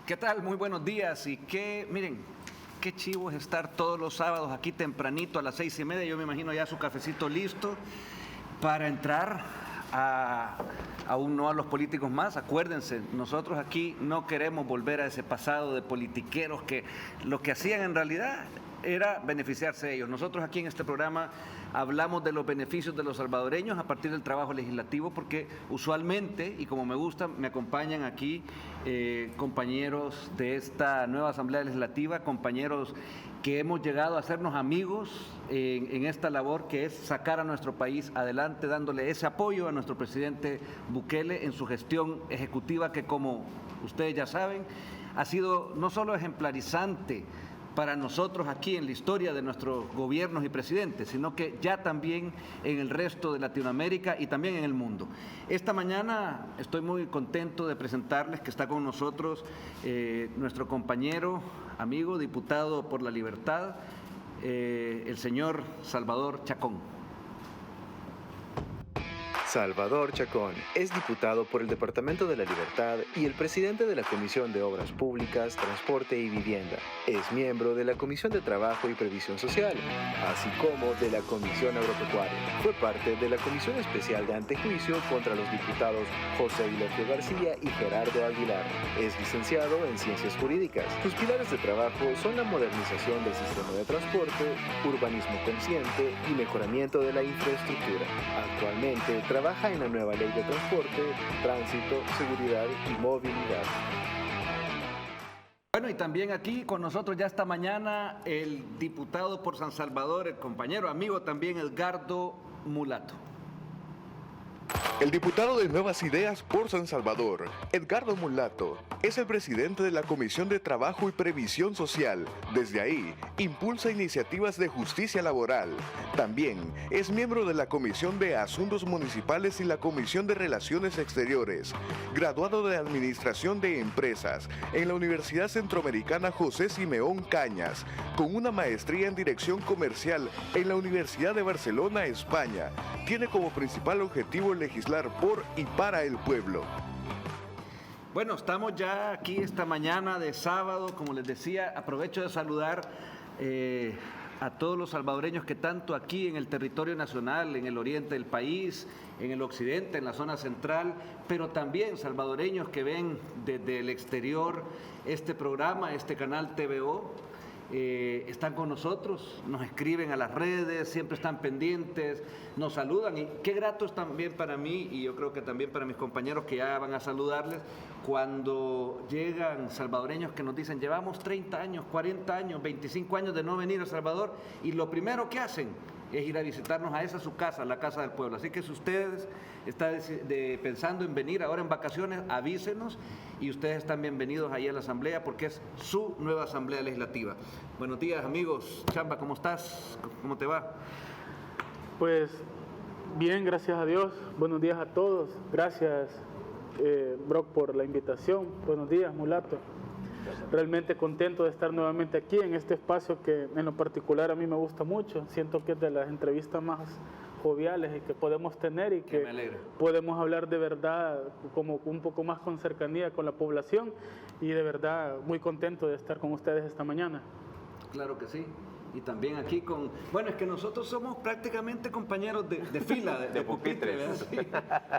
¿Qué tal? Muy buenos días. Miren, qué chivo es estar todos los sábados aquí tempranito a las 6:30. Yo me imagino ya su cafecito listo para entrar aún no a los políticos más. Acuérdense, nosotros aquí no queremos volver a ese pasado de politiqueros que lo que hacían en realidad era beneficiarse de ellos. Nosotros aquí en este programa hablamos de los beneficios de los salvadoreños a partir del trabajo legislativo, porque usualmente, y como me gusta, me acompañan aquí compañeros de esta nueva Asamblea Legislativa, compañeros que hemos llegado a hacernos amigos en esta labor que es sacar a nuestro país adelante, dándole ese apoyo a nuestro presidente Bukele en su gestión ejecutiva que, como ustedes ya saben, ha sido no solo ejemplarizante para nosotros aquí en la historia de nuestros gobiernos y presidentes, sino que ya también en el resto de Latinoamérica y también en el mundo. Esta mañana estoy muy contento de presentarles que está con nosotros nuestro compañero, amigo, diputado por la Libertad, el señor Salvador Chacón. Salvador Chacón es diputado por el Departamento de la Libertad y el presidente de la Comisión de Obras Públicas, Transporte y Vivienda. Es miembro de la Comisión de Trabajo y Previsión Social, así como de la Comisión Agropecuaria. Fue parte de la Comisión Especial de Antejuicio contra los diputados José Ilofio García y Gerardo Aguilar. Es licenciado en Ciencias Jurídicas. Sus pilares de trabajo son la modernización del sistema de transporte, urbanismo consciente y mejoramiento de la infraestructura. Actualmente trabaja en la nueva Ley de Transporte, Tránsito, Seguridad y Movilidad. Bueno, y también aquí con nosotros ya esta mañana el diputado por San Salvador, el compañero, amigo también, Edgardo Mulato. El diputado de Nuevas Ideas por San Salvador, Edgardo Mulato, es el presidente de la Comisión de Trabajo y Previsión Social. Desde ahí, impulsa iniciativas de justicia laboral. También es miembro de la Comisión de Asuntos Municipales y la Comisión de Relaciones Exteriores. Graduado de Administración de Empresas en la Universidad Centroamericana José Simeón Cañas, con una maestría en Dirección Comercial en la Universidad de Barcelona, España. Tiene como principal objetivo legislar por y para el pueblo. Bueno, estamos ya aquí esta mañana de sábado, como les decía, aprovecho de saludar a todos los salvadoreños que tanto aquí en el territorio nacional, en el oriente del país, en el occidente, en la zona central, pero también salvadoreños que ven desde el exterior este programa, este canal TVO, están con nosotros, nos escriben a las redes, siempre están pendientes, nos saludan y qué grato es también para mí y yo creo que también para mis compañeros que ya van a saludarles cuando llegan salvadoreños que nos dicen llevamos 30 años, 40 años, 25 años de no venir a El Salvador y lo primero que hacen es ir a visitarnos a esa su casa, la Casa del Pueblo. Así que si ustedes están pensando en venir ahora en vacaciones, avísenos y ustedes están bienvenidos ahí a la Asamblea porque es su nueva Asamblea Legislativa. Buenos días, amigos. Chamba, ¿cómo estás? ¿Cómo te va? Pues bien, gracias a Dios. Buenos días a todos. Gracias, Brock, por la invitación. Buenos días, Mulato. Realmente contento de estar nuevamente aquí en este espacio que en lo particular a mí me gusta mucho. Siento que es de las entrevistas más joviales que podemos tener y que podemos hablar de verdad como un poco más con cercanía con la población y de verdad muy contento de estar con ustedes esta mañana. Claro que sí. Y también aquí con... Bueno, es que nosotros somos prácticamente compañeros de fila, de pupitre, ¿verdad? Sí.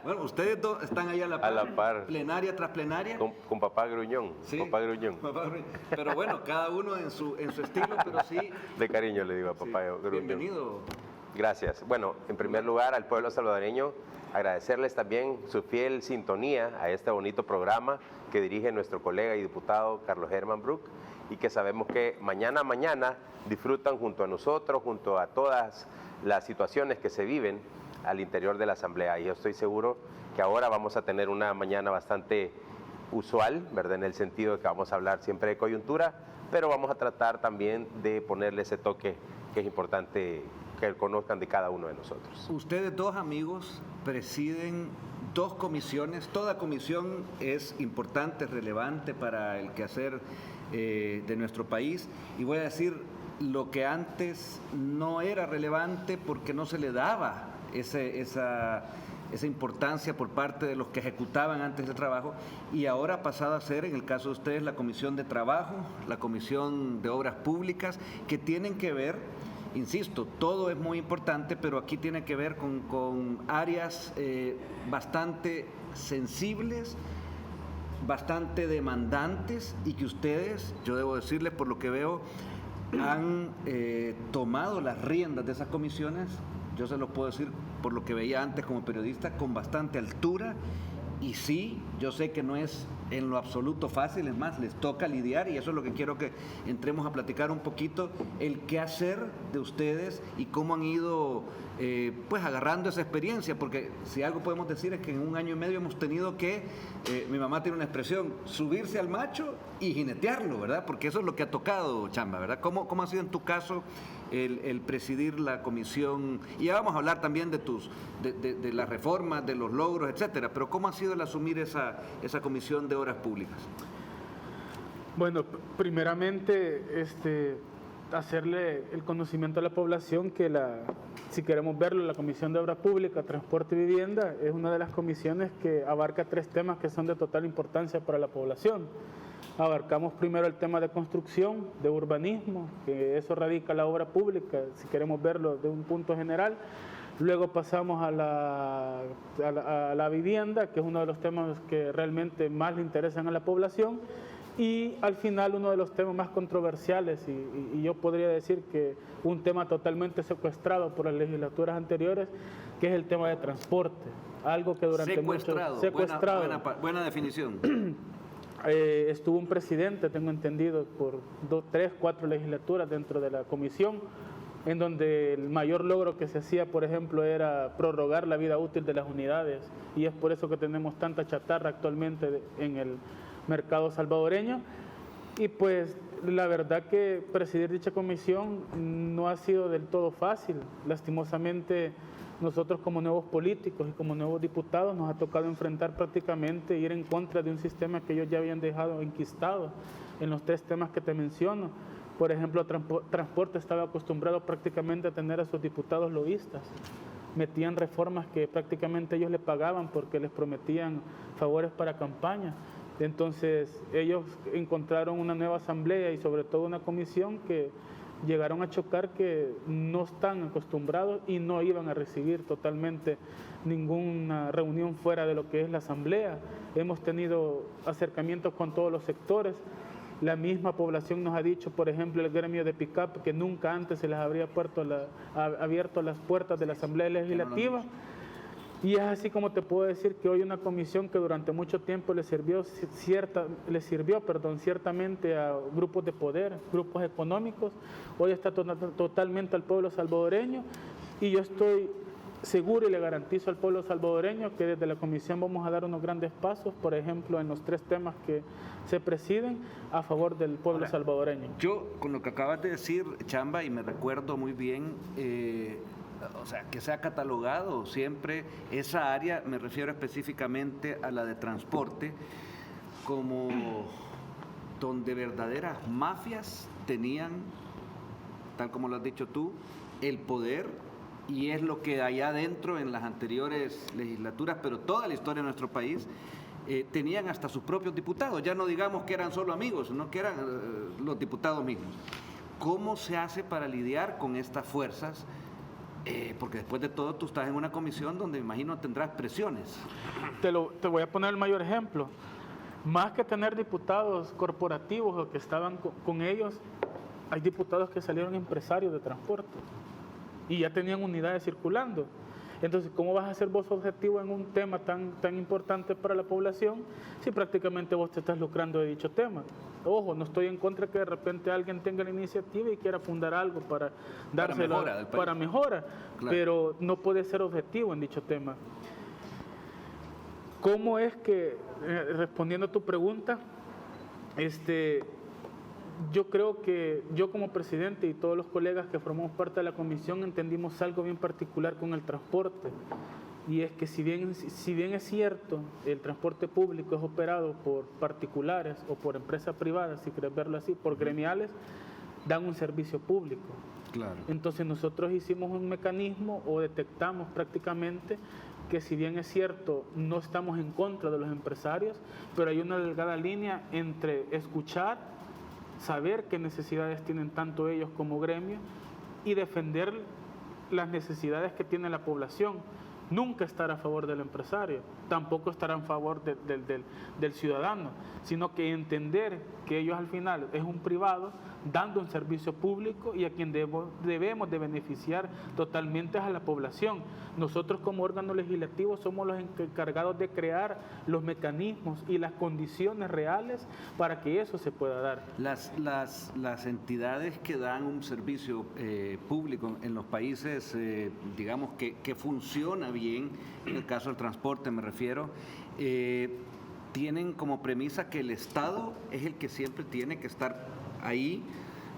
Bueno, ustedes dos están ahí a la par. Plenaria tras plenaria. Con papá Gruñón. Sí, papá Gruñón. Pero bueno, cada uno en su estilo, pero sí... De cariño le digo a papá Gruñón. Bienvenido. Gracias. Bueno, en primer lugar, al pueblo salvadoreño, agradecerles también su fiel sintonía a este bonito programa que dirige nuestro colega y diputado Carlos Herman Brook, y que sabemos que mañana disfrutan junto a nosotros, junto a todas las situaciones que se viven al interior de la Asamblea. Y yo estoy seguro que ahora vamos a tener una mañana bastante usual, ¿verdad? En el sentido de que vamos a hablar siempre de coyuntura, pero vamos a tratar también de ponerle ese toque que es importante que conozcan de cada uno de nosotros. Ustedes dos amigos presiden dos comisiones. Toda comisión es importante, relevante para el quehacer de nuestro país. Y voy a decir lo que antes no era relevante porque no se le daba ese esa importancia por parte de los que ejecutaban antes el trabajo, y ahora ha pasado a ser, en el caso de ustedes, la Comisión de Trabajo, la Comisión de Obras Públicas, que tienen que ver, insisto, todo es muy importante, pero aquí tiene que ver con áreas bastante sensibles, bastante demandantes, y que ustedes, yo debo decirles por lo que veo, han tomado las riendas de esas comisiones, yo se los puedo decir por lo que veía antes como periodista, con bastante altura. Y sí, yo sé que no es en lo absoluto fácil, es más, les toca lidiar, y eso es lo que quiero que entremos a platicar un poquito, el qué hacer de ustedes y cómo han ido pues agarrando esa experiencia, porque si algo podemos decir es que en 1 año y medio hemos tenido que, mi mamá tiene una expresión, subirse al macho y jinetearlo, ¿verdad? Porque eso es lo que ha tocado, Chamba, ¿verdad? ¿Cómo ha sido en tu caso el presidir la comisión? Y ya vamos a hablar también de las reformas, de los logros, etcétera, pero ¿cómo ha sido el asumir esa comisión de obras públicas? Bueno, primeramente, hacerle el conocimiento a la población que si queremos verlo, la Comisión de Obras Públicas, Transporte y Vivienda es una de las comisiones que abarca 3 temas que son de total importancia para la población. Abarcamos primero el tema de construcción, de urbanismo, que eso radica la obra pública, si queremos verlo de un punto general. Luego pasamos a la vivienda, que es uno de los temas que realmente más le interesan a la población. Y al final uno de los temas más controversiales, y yo podría decir que un tema totalmente secuestrado por las legislaturas anteriores, que es el tema de transporte. Algo que durante secuestrado. Buena definición. Estuvo un presidente, tengo entendido, por 2, 3, 4 legislaturas dentro de la comisión, en donde el mayor logro que se hacía, por ejemplo, era prorrogar la vida útil de las unidades, y es por eso que tenemos tanta chatarra actualmente en el mercado salvadoreño. Y pues la verdad que presidir dicha comisión no ha sido del todo fácil. Lastimosamente, nosotros como nuevos políticos y como nuevos diputados nos ha tocado enfrentar prácticamente, ir en contra de un sistema que ellos ya habían dejado enquistado en los 3 temas que te menciono. Por ejemplo, transporte estaba acostumbrado prácticamente a tener a sus diputados lobistas. Metían reformas que prácticamente ellos le pagaban porque les prometían favores para campaña. Entonces ellos encontraron una nueva asamblea y sobre todo una comisión que llegaron a chocar, que no están acostumbrados y no iban a recibir totalmente ninguna reunión fuera de lo que es la asamblea. Hemos tenido acercamientos con todos los sectores. La misma población nos ha dicho, por ejemplo, el gremio de pick-up, que nunca antes se les habría abierto las puertas de la Asamblea Legislativa. Y es así como te puedo decir que hoy una comisión que durante mucho tiempo le sirvió ciertamente a grupos de poder, grupos económicos, hoy está totalmente al pueblo salvadoreño, y yo estoy seguro y le garantizo al pueblo salvadoreño que desde la comisión vamos a dar unos grandes pasos, por ejemplo, en los 3 temas que se presiden a favor del pueblo salvadoreño. Yo, con lo que acabas de decir, Chamba, y me recuerdo muy bien, o sea, que se ha catalogado siempre esa área, me refiero específicamente a la de transporte, como donde verdaderas mafias tenían, tal como lo has dicho tú, el poder, y es lo que allá adentro en las anteriores legislaturas, pero toda la historia de nuestro país, tenían hasta sus propios diputados, ya no digamos que eran solo amigos, sino que eran los diputados mismos. ¿Cómo se hace para lidiar con estas fuerzas? Porque después de todo tú estás en una comisión donde me imagino tendrás presiones. Te voy a poner el mayor ejemplo. Más que tener diputados corporativos o que estaban con ellos, hay diputados que salieron empresarios de transporte y ya tenían unidades circulando. Entonces, ¿cómo vas a ser vos objetivo en un tema tan importante para la población si prácticamente vos te estás lucrando de dicho tema? Ojo, no estoy en contra que de repente alguien tenga la iniciativa y quiera fundar algo para dárselo para mejora, claro, pero no puede ser objetivo en dicho tema. ¿Cómo es que, respondiendo a tu pregunta, yo creo que yo como presidente y todos los colegas que formamos parte de la comisión entendimos algo bien particular con el transporte, y es que si bien es cierto, el transporte público es operado por particulares o por empresas privadas, si quieres verlo así, por gremiales, dan un servicio público. Claro. Entonces nosotros hicimos un mecanismo o detectamos prácticamente que si bien es cierto, no estamos en contra de los empresarios, pero hay una delgada línea entre escuchar, saber qué necesidades tienen tanto ellos como gremio y defender las necesidades que tiene la población. Nunca estar a favor del empresario, tampoco estar a favor del ciudadano, sino que entender que ellos al final es un privado dando un servicio público y a quien debemos de beneficiar totalmente a la población. Nosotros como órgano legislativo somos los encargados de crear los mecanismos y las condiciones reales para que eso se pueda dar. Las entidades que dan un servicio público en los países, digamos, que funciona bien, en el caso del transporte me refiero, tienen como premisa que el Estado es el que siempre tiene que estar ahí,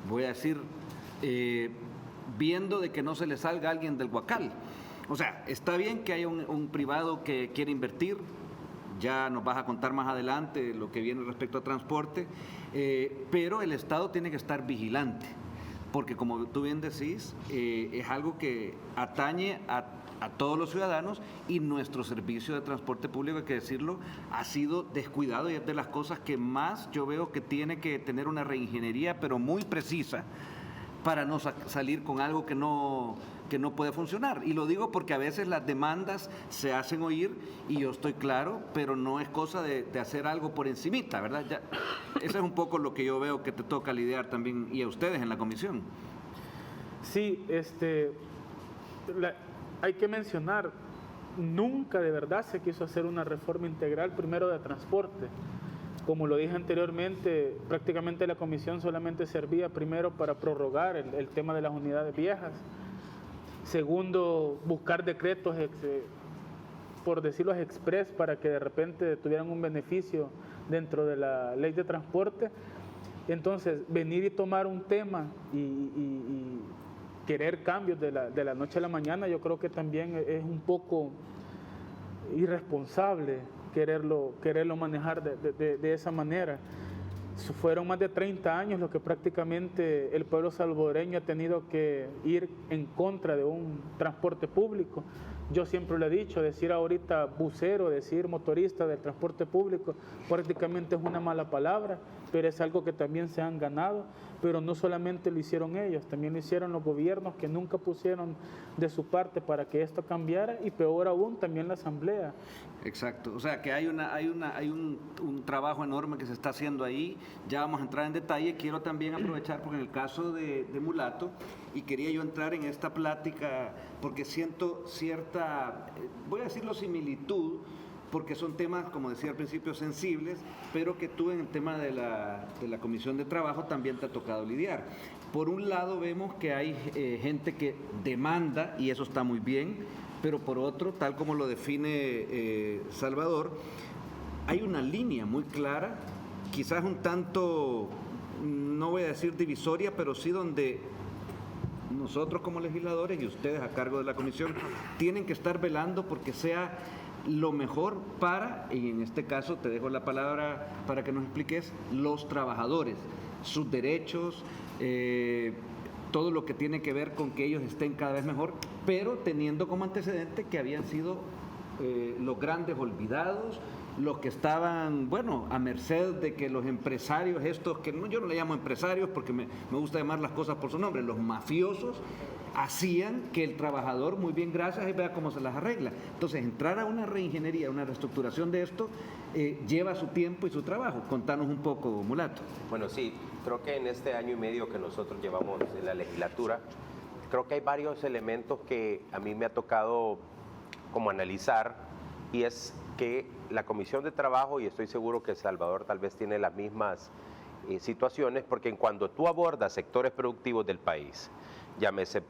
voy a decir, viendo de que no se le salga alguien del huacal. O sea, está bien que haya un privado que quiere invertir, ya nos vas a contar más adelante lo que viene respecto a transporte, pero el Estado tiene que estar vigilante, porque como tú bien decís, es algo que atañe a todos los ciudadanos y nuestro servicio de transporte público, hay que decirlo, ha sido descuidado y es de las cosas que más yo veo que tiene que tener una reingeniería, pero muy precisa, para no salir con algo que no puede funcionar. Y lo digo porque a veces las demandas se hacen oír y yo estoy claro, pero no es cosa de hacer algo por encimita, ¿verdad? Ya, eso es un poco lo que yo veo que te toca lidiar también y a ustedes en la comisión. Sí, hay que mencionar, nunca de verdad se quiso hacer una reforma integral primero de transporte. Como lo dije anteriormente, prácticamente la comisión solamente servía primero para prorrogar el tema de las unidades viejas. Segundo, buscar decretos, por decirlo express, para que de repente tuvieran un beneficio dentro de la ley de transporte. Entonces, venir y tomar un tema y querer cambios de la noche a la mañana, yo creo que también es un poco irresponsable quererlo manejar de esa manera. Fueron más de 30 años lo que prácticamente el pueblo salvadoreño ha tenido que ir en contra de un transporte público. Yo siempre lo he dicho, decir ahorita bucero, decir motorista del transporte público, prácticamente es una mala palabra, pero es algo que también se han ganado. Pero no solamente lo hicieron ellos, también lo hicieron los gobiernos que nunca pusieron de su parte para que esto cambiara, y peor aún también la Asamblea. Exacto, o sea que hay un trabajo enorme que se está haciendo ahí, ya vamos a entrar en detalle. Quiero también aprovechar porque en el caso de Mulato, y quería yo entrar en esta plática porque siento cierta, voy a decirlo, similitud, porque son temas, como decía al principio, sensibles, pero que tú en el tema de la Comisión de Trabajo también te ha tocado lidiar. Por un lado vemos que hay gente que demanda, y eso está muy bien, pero por otro, tal como lo define Salvador, hay una línea muy clara, quizás un tanto, no voy a decir divisoria, pero sí donde nosotros como legisladores y ustedes a cargo de la comisión tienen que estar velando porque sea lo mejor para, y en este caso te dejo la palabra para que nos expliques, los trabajadores, sus derechos, todo lo que tiene que ver con que ellos estén cada vez mejor, pero teniendo como antecedente que habían sido los grandes olvidados, los que estaban, bueno, a merced de que los empresarios estos, que yo no le llamo empresarios porque me gusta llamar las cosas por su nombre, los mafiosos, hacían que el trabajador, muy bien, gracias, y vea cómo se las arregla. Entonces, entrar a una reingeniería, una reestructuración de esto, lleva su tiempo y su trabajo. Contanos un poco, Mulato. Bueno, sí, creo que en este año y medio que nosotros llevamos en la legislatura, creo que hay varios elementos que a mí me ha tocado como analizar, y es que la Comisión de Trabajo, y estoy seguro que Salvador tal vez tiene las mismas situaciones, porque cuando tú abordas sectores productivos del país, llámese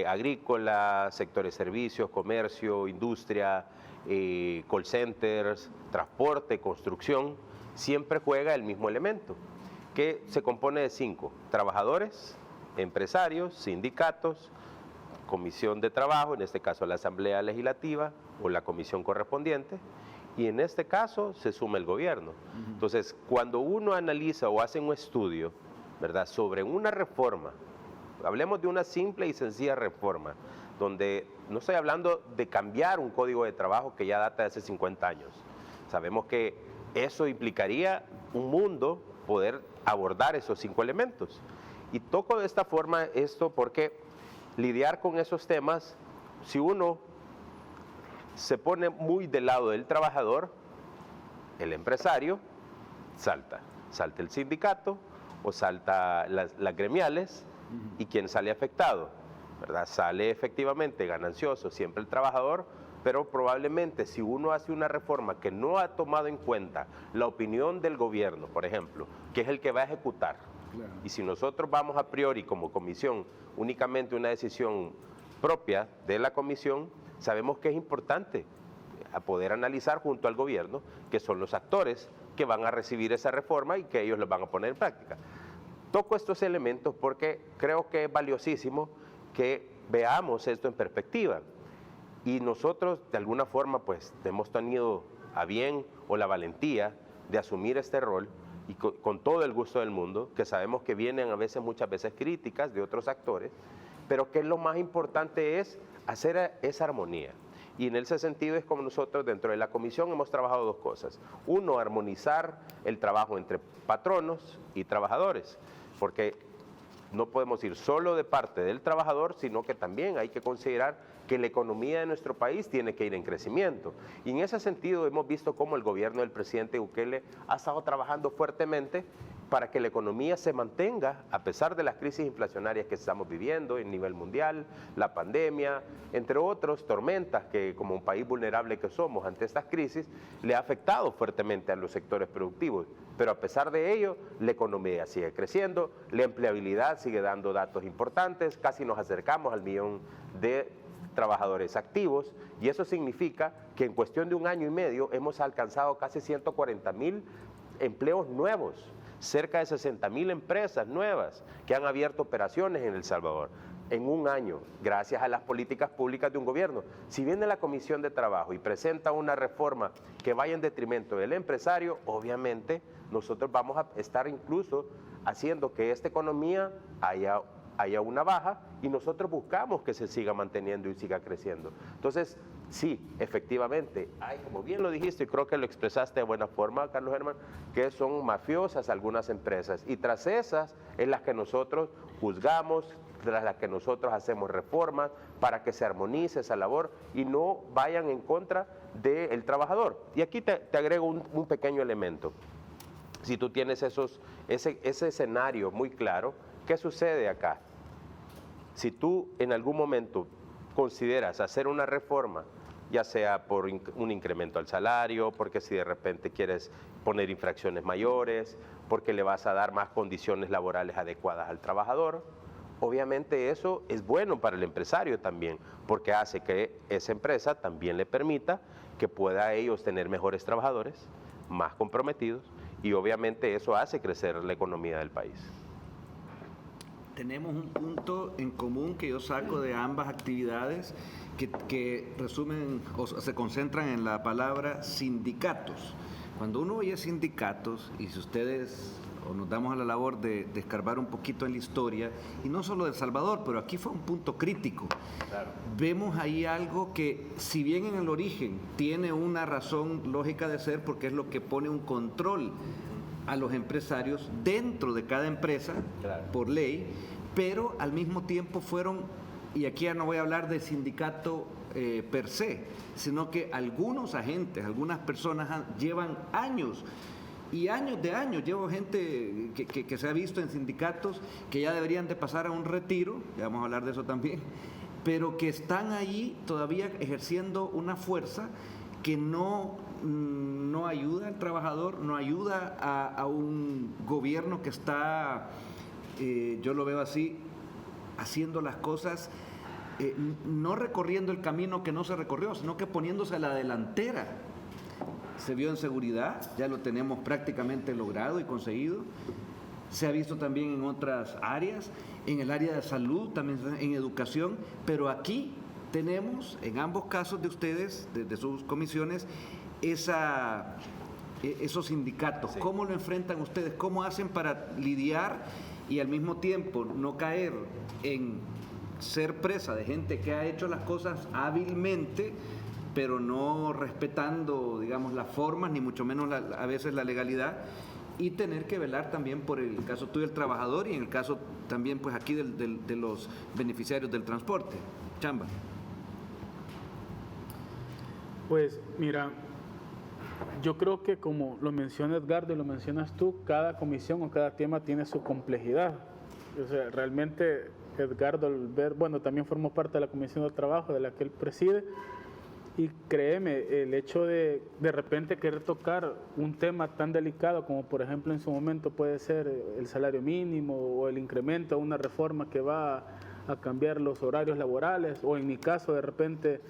agrícola, sectores servicios, comercio, industria, call centers, transporte, construcción, siempre juega el mismo elemento, que se compone de 5: trabajadores, empresarios, sindicatos, comisión de trabajo, en este caso la Asamblea Legislativa o la comisión correspondiente, y en este caso se suma el gobierno. Entonces, cuando uno analiza o hace un estudio, ¿verdad?, sobre una reforma, hablemos de una simple y sencilla reforma, donde no estoy hablando de cambiar un código de trabajo que ya data de hace 50 años. Sabemos que eso implicaría un mundo poder abordar esos 5 elementos. Y toco de esta forma esto porque lidiar con esos temas, si uno se pone muy del lado del trabajador, el empresario, salta el sindicato o salta las gremiales, y quien sale afectado, ¿verdad? Sale efectivamente ganancioso siempre el trabajador, pero probablemente si uno hace una reforma que no ha tomado en cuenta la opinión del gobierno, por ejemplo, que es el que va a ejecutar, claro, y si nosotros vamos a priori como comisión únicamente una decisión propia de la comisión, sabemos que es importante a poder analizar junto al gobierno, que son los actores que van a recibir esa reforma y que ellos los van a poner en práctica. Toco estos elementos porque creo que es valiosísimo que veamos esto en perspectiva. Y nosotros, de alguna forma, pues, hemos tenido a bien o la valentía de asumir este rol y con todo el gusto del mundo, que sabemos que vienen muchas veces críticas de otros actores, pero que lo más importante es hacer esa armonía. Y en ese sentido es como nosotros dentro de la comisión hemos trabajado 2 cosas. Uno, armonizar el trabajo entre patronos y trabajadores, porque no podemos ir solo de parte del trabajador, sino que también hay que considerar que la economía de nuestro país tiene que ir en crecimiento. Y en ese sentido hemos visto cómo el gobierno del presidente Bukele ha estado trabajando fuertemente para que la economía se mantenga a pesar de las crisis inflacionarias que estamos viviendo en nivel mundial, la pandemia, entre otros tormentas que como un país vulnerable que somos ante estas crisis, le ha afectado fuertemente a los sectores productivos. Pero a pesar de ello, la economía sigue creciendo, la empleabilidad sigue dando datos importantes, casi nos acercamos al 1 millón de trabajadores activos, y eso significa que en cuestión de 1 año y medio hemos alcanzado casi 140,000 empleos nuevos, cerca de 60,000 empresas nuevas que han abierto operaciones en El Salvador en 1 año, gracias a las políticas públicas de un gobierno. Si viene la Comisión de Trabajo y presenta una reforma que vaya en detrimento del empresario, obviamente nosotros vamos a estar incluso haciendo que esta economía haya una baja, y nosotros buscamos que se siga manteniendo y siga creciendo. Entonces, sí, efectivamente, hay, como bien lo dijiste, y creo que lo expresaste de buena forma, Carlos Germán, que son mafiosas algunas empresas, y tras esas es las que nosotros juzgamos, tras las que nosotros hacemos reformas para que se armonice esa labor y no vayan en contra del trabajador. Y aquí te agrego un pequeño elemento. Si tú tienes ese escenario muy claro, ¿qué sucede acá? Si tú en algún momento consideras hacer una reforma, ya sea por un incremento al salario, porque si de repente quieres poner infracciones mayores, porque le vas a dar más condiciones laborales adecuadas al trabajador, obviamente eso es bueno para el empresario también, porque hace que esa empresa también le permita que pueda ellos tener mejores trabajadores, más comprometidos, y obviamente eso hace crecer la economía del país. Tenemos un punto en común que yo saco de ambas actividades que resumen o se concentran en la palabra sindicatos. Cuando uno oye sindicatos, y si ustedes o nos damos a la labor de escarbar un poquito en la historia, y no solo de El Salvador, pero aquí fue un punto crítico. Claro. Vemos ahí algo que, si bien en el origen tiene una razón lógica de ser, porque es lo que pone un control a los empresarios dentro de cada empresa, claro, por ley, pero al mismo tiempo fueron, y aquí ya no voy a hablar de sindicato per se, sino que algunos agentes, algunas personas llevan años y años de años, llevo gente que se ha visto en sindicatos que ya deberían de pasar a un retiro, ya vamos a hablar de eso también, pero que están ahí todavía ejerciendo una fuerza que no ayuda al trabajador, no ayuda a un gobierno que está, yo lo veo así, haciendo las cosas, no recorriendo el camino que no se recorrió, sino que poniéndose a la delantera. Se vio en seguridad, ya lo tenemos prácticamente logrado y conseguido. Se ha visto también en otras áreas, en el área de salud, también en educación, pero aquí tenemos, en ambos casos de ustedes, de sus comisiones, esos sindicatos. Sí. ¿Cómo lo enfrentan ustedes? ¿Cómo hacen para lidiar y al mismo tiempo no caer en ser presa de gente que ha hecho las cosas hábilmente, pero no respetando, digamos, las formas, ni mucho menos a veces la legalidad, y tener que velar también por el caso tuyo del trabajador y en el caso también, pues aquí de los beneficiarios del transporte. Chamba. Pues mira, yo creo que como lo menciona Edgardo y lo mencionas tú, cada comisión o cada tema tiene su complejidad. O sea, realmente Edgardo, bueno, también formó parte de la Comisión de Trabajo de la que él preside, y créeme, el hecho de repente querer tocar un tema tan delicado como por ejemplo en su momento puede ser el salario mínimo o el incremento, una reforma que va a cambiar los horarios laborales, o en mi caso de repente,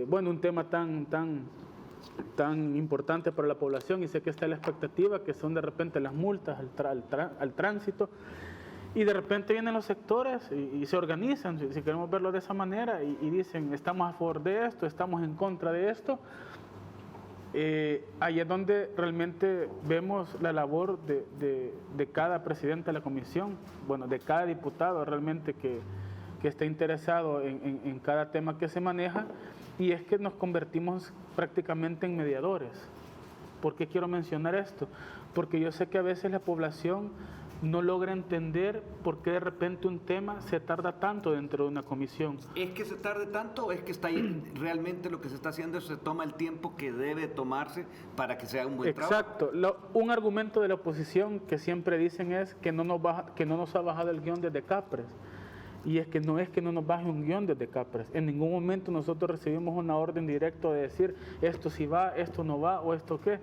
bueno, un tema tan importante para la población, y sé que está la expectativa, que son de repente las multas al tránsito, y de repente vienen los sectores y se organizan, si queremos verlo de esa manera, y dicen, estamos a favor de esto, estamos en contra de esto. Ahí es donde realmente vemos la labor de cada presidente de la comisión, bueno, de cada diputado realmente que está interesado en cada tema que se maneja, y es que nos convertimos prácticamente en mediadores. ¿Por qué quiero mencionar esto? Porque yo sé que a veces la población no logra entender por qué de repente un tema se tarda tanto dentro de una comisión. ¿Es que se tarde tanto o es que está ahí realmente lo que se está haciendo, se toma el tiempo que debe tomarse para que sea un buen trabajo? Exacto. Un argumento de la oposición que siempre dicen es que no nos ha bajado el guión desde Capres. Y es que no nos baje un guión desde Capres. En ningún momento nosotros recibimos una orden directa de decir esto sí va, esto no va o esto qué.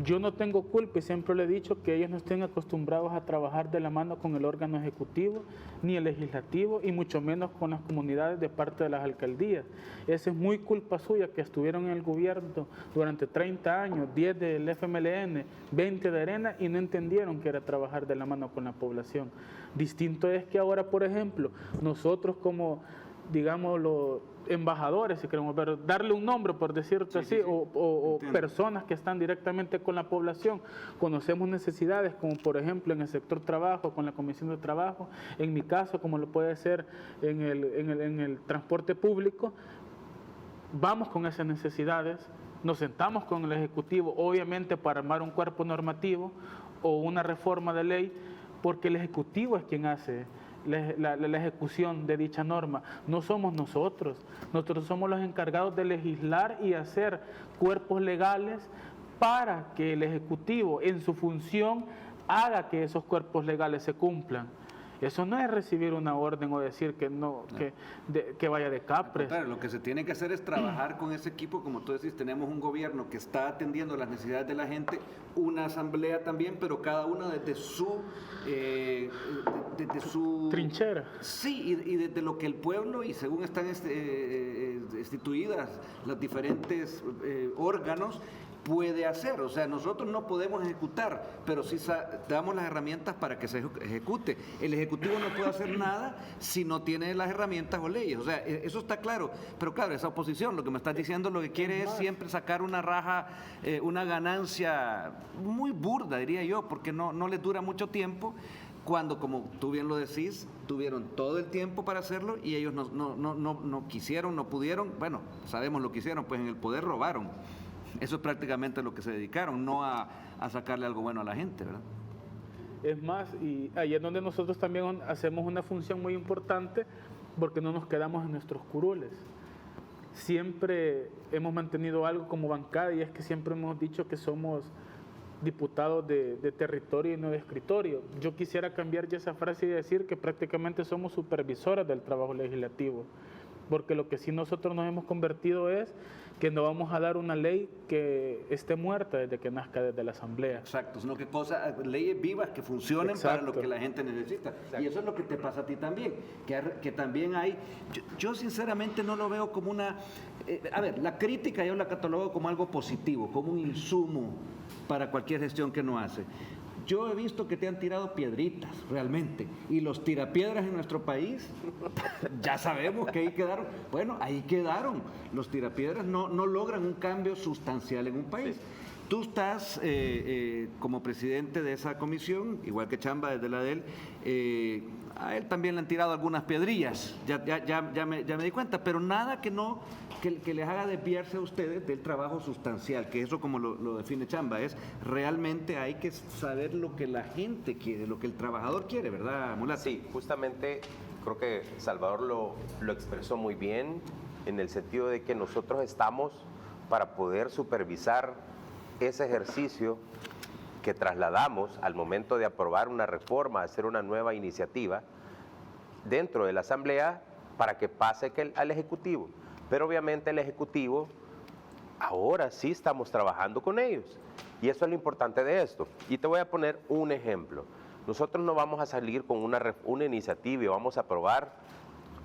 Yo no tengo culpa, y siempre le he dicho que ellos no estén acostumbrados a trabajar de la mano con el órgano ejecutivo ni el legislativo, y mucho menos con las comunidades de parte de las alcaldías. Esa es muy culpa suya, que estuvieron en el gobierno durante 30 años, 10 del FMLN, 20 de Arena, y no entendieron que era trabajar de la mano con la población. Distinto es que ahora, por ejemplo, nosotros como, digamos, los embajadores, si queremos ver, darle un nombre, por decirlo así, o personas que están directamente con la población, conocemos necesidades, como por ejemplo en el sector trabajo, con la Comisión de Trabajo, en mi caso, como lo puede ser en el transporte público, vamos con esas necesidades, nos sentamos con el Ejecutivo, obviamente para armar un cuerpo normativo o una reforma de ley, porque el Ejecutivo es quien hace la ejecución de dicha norma, no somos nosotros. Nosotros somos los encargados de legislar y hacer cuerpos legales para que el Ejecutivo en su función haga que esos cuerpos legales se cumplan. Eso no es recibir una orden o decir que que vaya de Capres. Claro, lo que se tiene que hacer es trabajar con ese equipo. Como tú decís, tenemos un gobierno que está atendiendo las necesidades de la gente, una asamblea también, pero cada una desde su trinchera. Sí, y desde lo que el pueblo, y según están instituidas los diferentes órganos, puede hacer. O sea, nosotros no podemos ejecutar, pero sí damos las herramientas para que se ejecute. El Ejecutivo no puede hacer nada si no tiene las herramientas o leyes. O sea, eso está claro. Pero claro, esa oposición, lo que me estás diciendo, lo que quiere es siempre sacar una raja, una ganancia muy burda, diría yo, porque no les dura mucho tiempo, cuando, como tú bien lo decís, tuvieron todo el tiempo para hacerlo y ellos no quisieron, no pudieron. Bueno, sabemos lo que hicieron, pues en el poder robaron. Eso es prácticamente lo que se dedicaron, no a sacarle algo bueno a la gente, ¿verdad? Es más, y ahí es donde nosotros también hacemos una función muy importante, porque no nos quedamos en nuestros curules. Siempre hemos mantenido algo como bancada, y es que siempre hemos dicho que somos diputados de territorio y no de escritorio. Yo quisiera cambiar ya esa frase y decir que prácticamente somos supervisores del trabajo legislativo, porque lo que sí nosotros nos hemos convertido es que no vamos a dar una ley que esté muerta desde que nazca desde la Asamblea. Exacto, sino que leyes vivas que funcionen. Exacto. Para lo que la gente necesita. Exacto. Y eso es lo que te pasa a ti también, que también hay, yo sinceramente no lo veo como una, a ver, la crítica yo la catalogo como algo positivo, como un insumo para cualquier gestión que uno hace. Yo he visto que te han tirado piedritas, realmente, y los tirapiedras en nuestro país, ya sabemos que ahí quedaron. Bueno, ahí quedaron. Los tirapiedras no logran un cambio sustancial en un país. Sí. Tú estás como presidente de esa comisión, igual que Chamba desde la de él, a él también le han tirado algunas piedrillas, ya me di cuenta, pero nada que les haga desviarse a ustedes del trabajo sustancial, que eso como lo define Chamba, es realmente hay que saber lo que la gente quiere, lo que el trabajador quiere, ¿verdad, Mulato? Sí, justamente creo que Salvador lo expresó muy bien en el sentido de que nosotros estamos para poder supervisar ese ejercicio que trasladamos al momento de aprobar una reforma, hacer una nueva iniciativa dentro de la Asamblea para que pase al Ejecutivo. Pero obviamente el Ejecutivo, ahora sí estamos trabajando con ellos. Y eso es lo importante de esto. Y te voy a poner un ejemplo. Nosotros no vamos a salir con una iniciativa y vamos a aprobar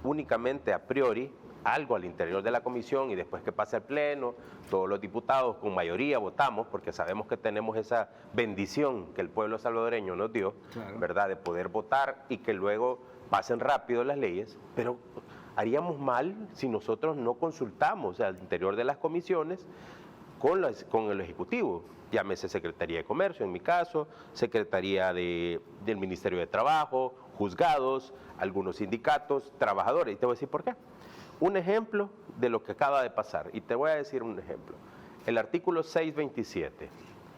únicamente a priori algo al interior de la comisión y después que pase al pleno, todos los diputados con mayoría votamos porque sabemos que tenemos esa bendición que el pueblo salvadoreño nos dio, claro, ¿verdad? De poder votar y que luego pasen rápido las leyes, pero haríamos mal si nosotros no consultamos al interior de las comisiones con el Ejecutivo, llámese Secretaría de Comercio en mi caso, Secretaría del Ministerio de Trabajo, juzgados, algunos sindicatos, trabajadores, y te voy a decir por qué. Un ejemplo de lo que acaba de pasar, y te voy a decir un ejemplo. El artículo 627,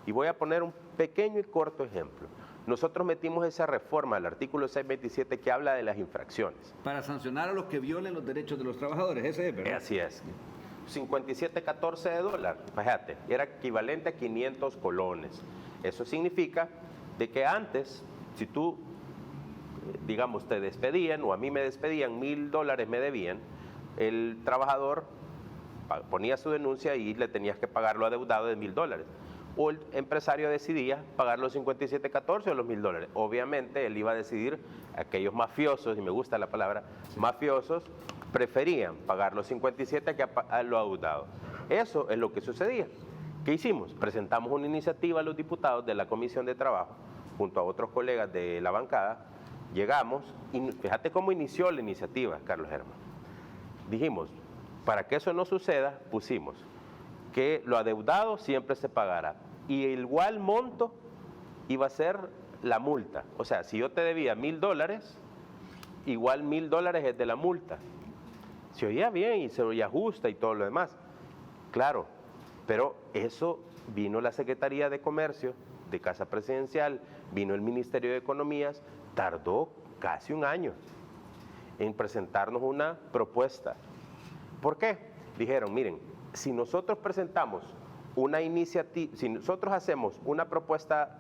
y voy a poner un pequeño y corto ejemplo. Nosotros metimos esa reforma al artículo 627 que habla de las infracciones. Para sancionar a los que violen los derechos de los trabajadores, ese es, ¿verdad? Así es. 57.14 de dólar, fíjate, era equivalente a 500 colones. Eso significa de que antes, si tú, digamos, te despedían o a mí me despedían, $1,000 me debían, el trabajador ponía su denuncia y le tenías que pagar lo adeudado de $1,000. O el empresario decidía pagar los 57.14 o los $1,000. Obviamente él iba a decidir, aquellos mafiosos, y me gusta la palabra, mafiosos, preferían pagar los 57 que a lo adeudado. Eso es lo que sucedía. ¿Qué hicimos? Presentamos una iniciativa a los diputados de la Comisión de Trabajo, junto a otros colegas de la bancada, llegamos, y fíjate cómo inició la iniciativa, Carlos Germán. Dijimos, para que eso no suceda, pusimos que lo adeudado siempre se pagará y el igual monto iba a ser la multa. O sea, si yo te debía $1,000, igual $1,000 es de la multa. Se oía bien y se oía justa y todo lo demás. Claro, pero eso vino la Secretaría de Comercio de Casa Presidencial, vino el Ministerio de Economías, tardó casi un año en presentarnos una propuesta. ¿Por qué? Dijeron, miren, si nosotros presentamos una iniciativa, si nosotros hacemos una propuesta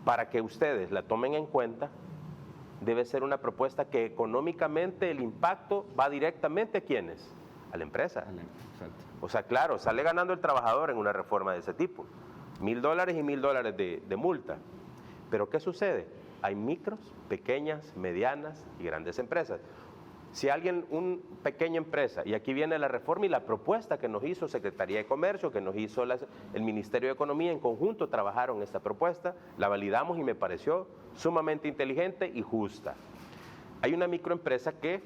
para que ustedes la tomen en cuenta, debe ser una propuesta que económicamente el impacto va directamente a ¿quiénes? A la empresa. Exacto. O sea, claro, sale ganando el trabajador en una reforma de ese tipo. $1,000 y $1,000 de multa. Pero ¿qué sucede? Hay micros, pequeñas, medianas y grandes empresas. Si alguien, una pequeña empresa, y aquí viene la reforma y la propuesta que nos hizo Secretaría de Comercio, que nos hizo el Ministerio de Economía, en conjunto trabajaron esta propuesta, la validamos y me pareció sumamente inteligente y justa. Hay una microempresa que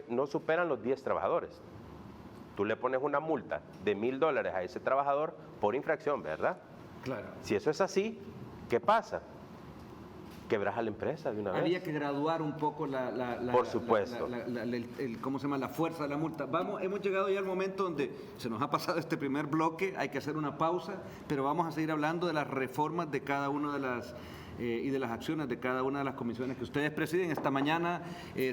no superan los 10 trabajadores. Tú le pones una multa de $1,000 a ese trabajador por infracción, ¿verdad? Claro. Si eso es así, ¿qué pasa? Quebras a la empresa de una vez. Había que graduar un poco por supuesto. ¿Cómo se llama? La fuerza de la multa. Hemos llegado ya al momento donde se nos ha pasado este primer bloque, hay que hacer una pausa, pero vamos a seguir hablando de las reformas de cada una de las y de las acciones de cada una de las comisiones que ustedes presiden. Esta mañana,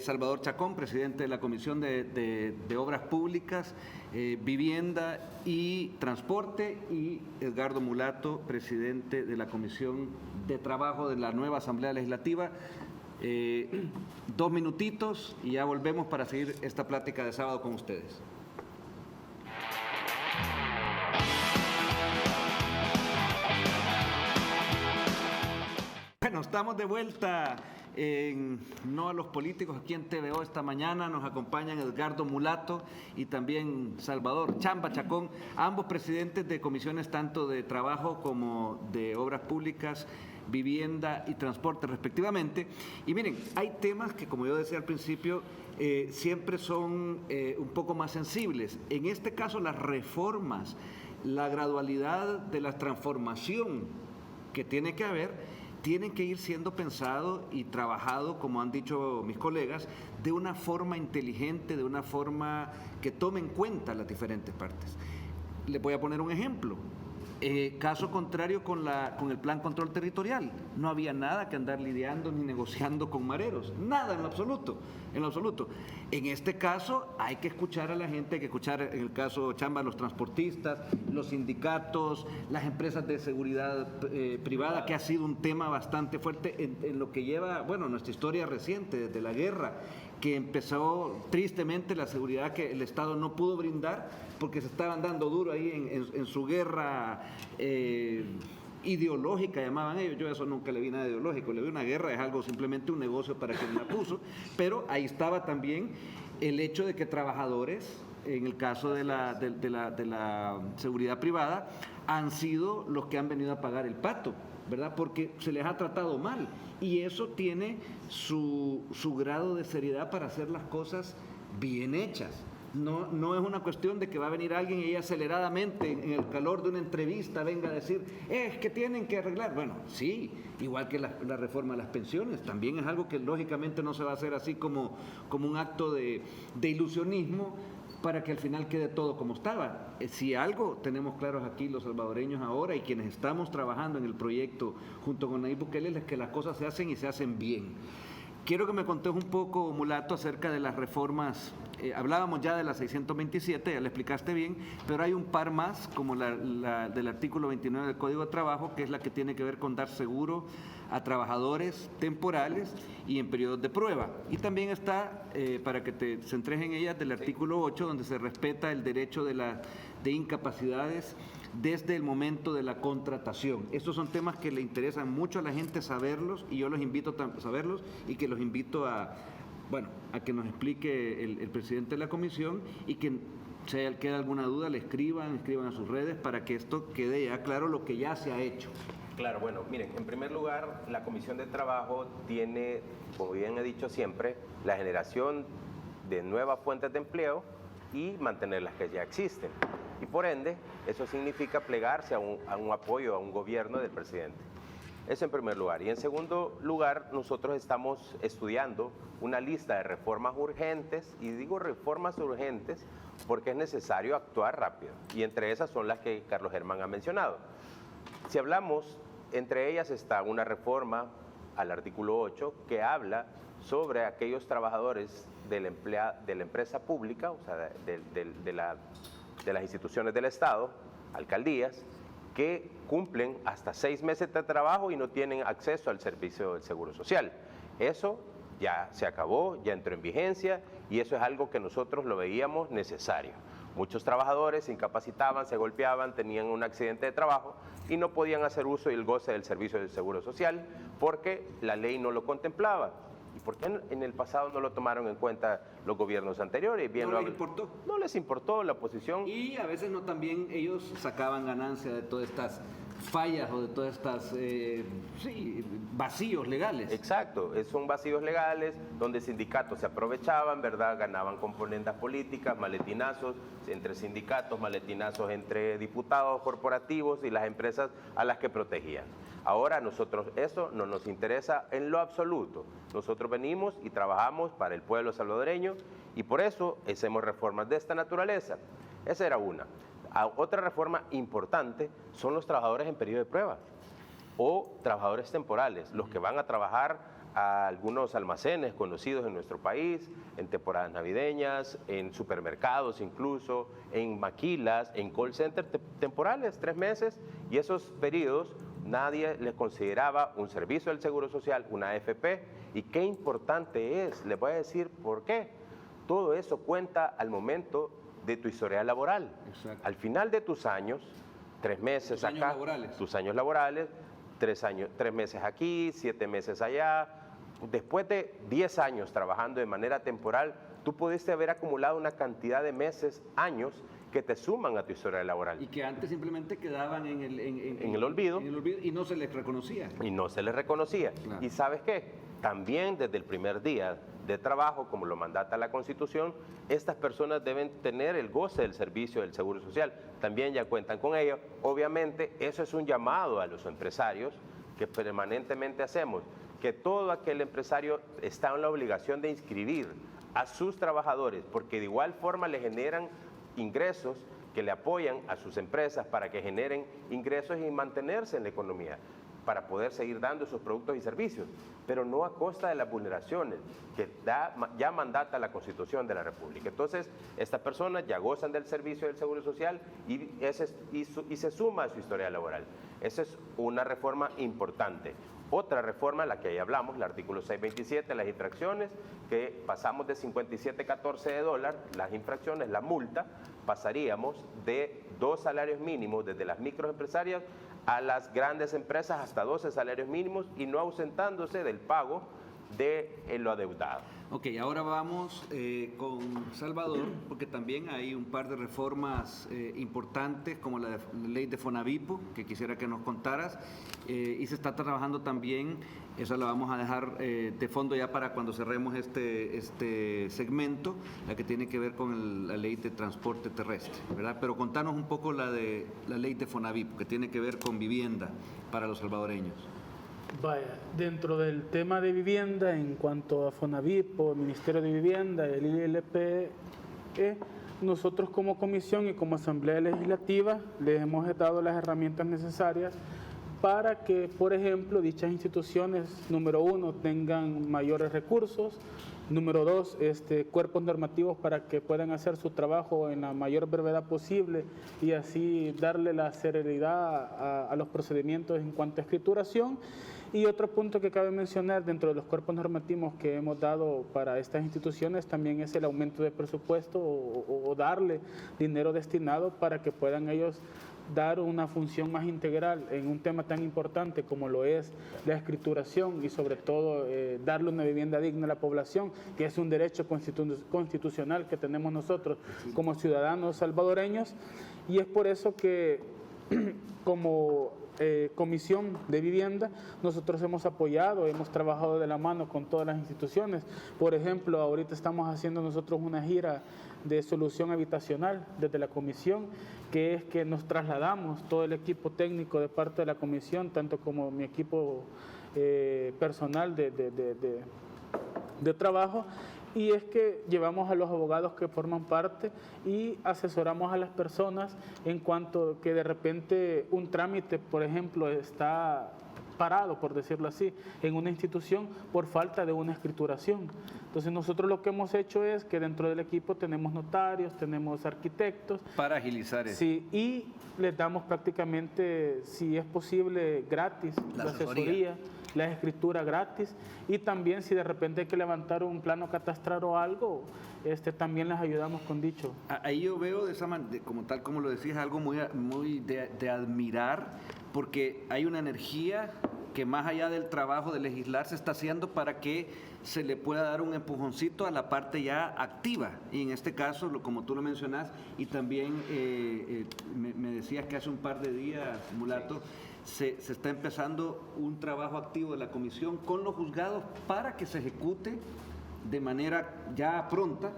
Salvador Chacón, presidente de la Comisión de Obras Públicas, Vivienda y Transporte, y Edgardo Mulato, presidente de la Comisión de Trabajo de la nueva Asamblea Legislativa. 2 minutitos y ya volvemos para seguir esta plática de sábado con ustedes. Bueno, estamos de vuelta en No a los Políticos, aquí en TVO esta mañana. Nos acompañan Edgardo Mulato y también Salvador Chamba Chacón, ambos presidentes de comisiones tanto de trabajo como de obras públicas, vivienda y transporte respectivamente. Y miren, hay temas que, como yo decía al principio, siempre son un poco más sensibles. En este caso, las reformas, la gradualidad de la transformación que tiene que haber, tienen que ir siendo pensado y trabajado, como han dicho mis colegas, de una forma inteligente, de una forma que tome en cuenta las diferentes partes. Les voy a poner un ejemplo. Caso contrario con el plan control territorial. No había nada que andar lidiando ni negociando con mareros. Nada en lo absoluto. En lo absoluto. En este caso hay que escuchar a la gente, hay que escuchar en el caso Chamba a los transportistas, los sindicatos, las empresas de seguridad privada, que ha sido un tema bastante fuerte en lo que lleva, bueno, nuestra historia reciente, desde la guerra, que empezó tristemente la seguridad que el Estado no pudo brindar porque se estaban dando duro ahí en su guerra ideológica, llamaban ellos. Yo eso nunca le vi nada ideológico, le vi una guerra, es algo simplemente un negocio para quien la puso, pero ahí estaba también el hecho de que trabajadores, en el caso de la seguridad privada, han sido los que han venido a pagar el pato, ¿verdad? Porque se les ha tratado mal y eso tiene su grado de seriedad para hacer las cosas bien hechas. No es una cuestión de que va a venir alguien y aceleradamente, en el calor de una entrevista, venga a decir, es que tienen que arreglar. Bueno, sí, igual que la reforma de las pensiones, también es algo que lógicamente no se va a hacer así como un acto de ilusionismo para que al final quede todo como estaba. Si algo tenemos claros aquí los salvadoreños ahora y quienes estamos trabajando en el proyecto junto con Nayib Bukele es que las cosas se hacen y se hacen bien. Quiero que me contes un poco, Mulato, acerca de las reformas. Hablábamos ya de la 627, ya le explicaste bien, pero hay un par más, como la del artículo 29 del Código de Trabajo, que es la que tiene que ver con dar seguro a trabajadores temporales y en periodos de prueba. Y también está, para que te centres en ellas, del artículo 8, donde se respeta el derecho de incapacidades desde el momento de la contratación. Estos son temas que le interesan mucho a la gente saberlos y yo los invito a saberlos y que los invito a que nos explique el presidente de la comisión y que si queda alguna duda le escriban a sus redes para que esto quede ya claro lo que ya se ha hecho. Claro, bueno, miren, en primer lugar, la Comisión de Trabajo tiene, como bien he dicho siempre, la generación de nuevas fuentes de empleo y mantener las que ya existen. Y por ende, eso significa plegarse a un apoyo, a un gobierno del presidente. Eso en primer lugar. Y en segundo lugar, nosotros estamos estudiando una lista de reformas urgentes, y digo reformas urgentes porque es necesario actuar rápido. Y entre esas son las que Carlos Germán ha mencionado. Si hablamos, entre ellas está una reforma al artículo 8 que habla sobre aquellos trabajadores de la empresa pública, o sea, de las instituciones del Estado, alcaldías, que cumplen hasta 6 meses de trabajo y no tienen acceso al servicio del Seguro Social. Eso ya se acabó, ya entró en vigencia y eso es algo que nosotros lo veíamos necesario. Muchos trabajadores se incapacitaban, se golpeaban, tenían un accidente de trabajo y no podían hacer uso y el goce del servicio del Seguro Social porque la ley no lo contemplaba. ¿Y por qué en el pasado no lo tomaron en cuenta los gobiernos anteriores? Bien, no les importó. No les importó la posición. Y a veces no, también ellos sacaban ganancia de todas estas fallas o de todas estas vacíos legales. Exacto, son vacíos legales donde sindicatos se aprovechaban, ¿verdad? Ganaban componendas políticas, maletinazos entre sindicatos, maletinazos entre diputados corporativos y las empresas a las que protegían. Ahora a nosotros eso no nos interesa en lo absoluto. Nosotros venimos y trabajamos para el pueblo salvadoreño y por eso hacemos reformas de esta naturaleza. Esa era una. Otra reforma importante son los trabajadores en periodo de prueba o trabajadores temporales, los que van a trabajar a algunos almacenes conocidos en nuestro país, en temporadas navideñas, en supermercados incluso, en maquilas, en call centers temporales, 3 meses, y esos periodos nadie les consideraba un servicio del Seguro Social, una AFP, y qué importante es, les voy a decir por qué. Todo eso cuenta al momento de tu historial laboral. Exacto. Al final de tus años, 3 meses acá, tus años laborales, 3 meses aquí, 7 meses allá, después de 10 años trabajando de manera temporal, tú pudiste haber acumulado una cantidad de meses, años, que te suman a tu historia laboral. Y que antes simplemente quedaban en el olvido. Y no se les reconocía. Y no se les reconocía. Claro. ¿Y sabes qué? También desde el primer día de trabajo, como lo mandata la Constitución, estas personas deben tener el goce del servicio del Seguro Social. También ya cuentan con ello. Obviamente, eso es un llamado a los empresarios que permanentemente hacemos, que todo aquel empresario está en la obligación de inscribir a sus trabajadores, porque de igual forma le generan ingresos que le apoyan a sus empresas para que generen ingresos y mantenerse en la economía, para poder seguir dando sus productos y servicios, pero no a costa de las vulneraciones que ya mandata la Constitución de la República. Entonces, estas personas ya gozan del servicio del Seguro Social y se suma a su historia laboral. Esa es una reforma importante. Otra reforma, la que ahí hablamos, el artículo 627, las infracciones, que pasamos de 57.14 de dólar, las infracciones, la multa, pasaríamos de 2 salarios mínimos desde las microempresarias a las grandes empresas hasta 12 salarios mínimos y no ausentándose del pago de lo adeudado. Ok, ahora vamos con Salvador, porque también hay un par de reformas importantes, como la ley de Fonavipo, que quisiera que nos contaras, y se está trabajando también, esa la vamos a dejar de fondo ya para cuando cerremos este segmento, la que tiene que ver con la ley de transporte terrestre, ¿verdad? Pero contanos un poco la ley de Fonavipo, que tiene que ver con vivienda para los salvadoreños. Vaya, dentro del tema de vivienda, en cuanto a Fonavipo, el Ministerio de Vivienda, el ILP, nosotros como comisión y como Asamblea Legislativa les hemos dado las herramientas necesarias para que, por ejemplo, dichas instituciones, número 1, tengan mayores recursos, número 2, cuerpos normativos para que puedan hacer su trabajo en la mayor brevedad posible y así darle la celeridad a los procedimientos en cuanto a escrituración. Y otro punto que cabe mencionar dentro de los cuerpos normativos que hemos dado para estas instituciones también es el aumento de presupuesto o darle dinero destinado para que puedan ellos dar una función más integral en un tema tan importante como lo es la escrituración y sobre todo darle una vivienda digna a la población, que es un derecho constitucional que tenemos nosotros como ciudadanos salvadoreños. Y es por eso que como Comisión de Vivienda, nosotros hemos apoyado, hemos trabajado de la mano con todas las instituciones. Por ejemplo, ahorita estamos haciendo nosotros una gira de solución habitacional desde la Comisión, que es que nos trasladamos todo el equipo técnico de parte de la Comisión, tanto como mi equipo personal de trabajo, y es que llevamos a los abogados que forman parte y asesoramos a las personas en cuanto que de repente un trámite, por ejemplo, está parado, por decirlo así, en una institución por falta de una escrituración. Entonces nosotros lo que hemos hecho es que dentro del equipo tenemos notarios, tenemos arquitectos. Para agilizar eso. Sí, y les damos prácticamente, si es posible, gratis la asesoría, la escritura gratis, y también si de repente hay que levantar un plano catastral o algo, también les ayudamos con dicho. Ahí yo veo de esa manera, como tal como lo decías, algo muy de admirar, porque hay una energía que más allá del trabajo de legislar se está haciendo para que se le pueda dar un empujoncito a la parte ya activa, y en este caso, como tú lo mencionás, y también me decías que hace un par de días, Mulato, se está empezando un trabajo activo de la comisión con los juzgados para que se ejecute de manera ya pronta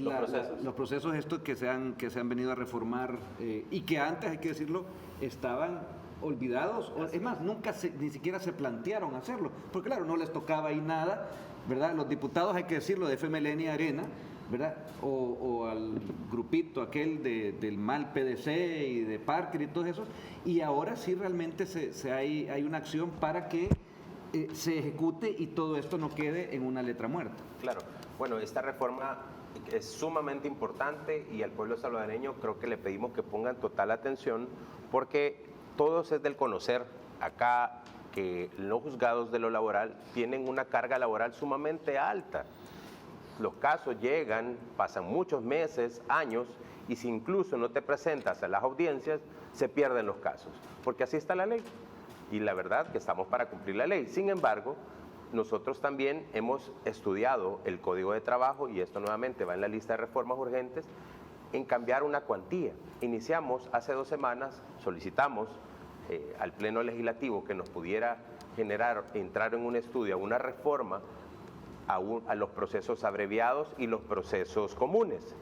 los procesos estos que se han venido a reformar y que antes, hay que decirlo, estaban olvidados, es más, ni siquiera se plantearon hacerlo, porque claro, no les tocaba ahí nada, ¿verdad? Los diputados, hay que decirlo, de FMLN y Arena, ¿verdad? O al grupito aquel del MAL PDC y de Parker y todos esos, y ahora sí realmente hay una acción para que se ejecute y todo esto no quede en una letra muerta. Claro, bueno, esta reforma es sumamente importante y al pueblo salvadoreño creo que le pedimos que pongan total atención, porque todos es del conocer acá que los juzgados de lo laboral tienen una carga laboral sumamente alta. Los casos llegan, pasan muchos meses, años, y si incluso no te presentas a las audiencias, se pierden los casos, porque así está la ley. Y la verdad que estamos para cumplir la ley. Sin embargo, nosotros también hemos estudiado el Código de Trabajo, y esto nuevamente va en la lista de reformas urgentes, en cambiar una cuantía. Iniciamos hace 2 semanas, solicitamos al Pleno Legislativo que nos pudiera entrar en un estudio, una reforma a los procesos abreviados y los procesos comunes.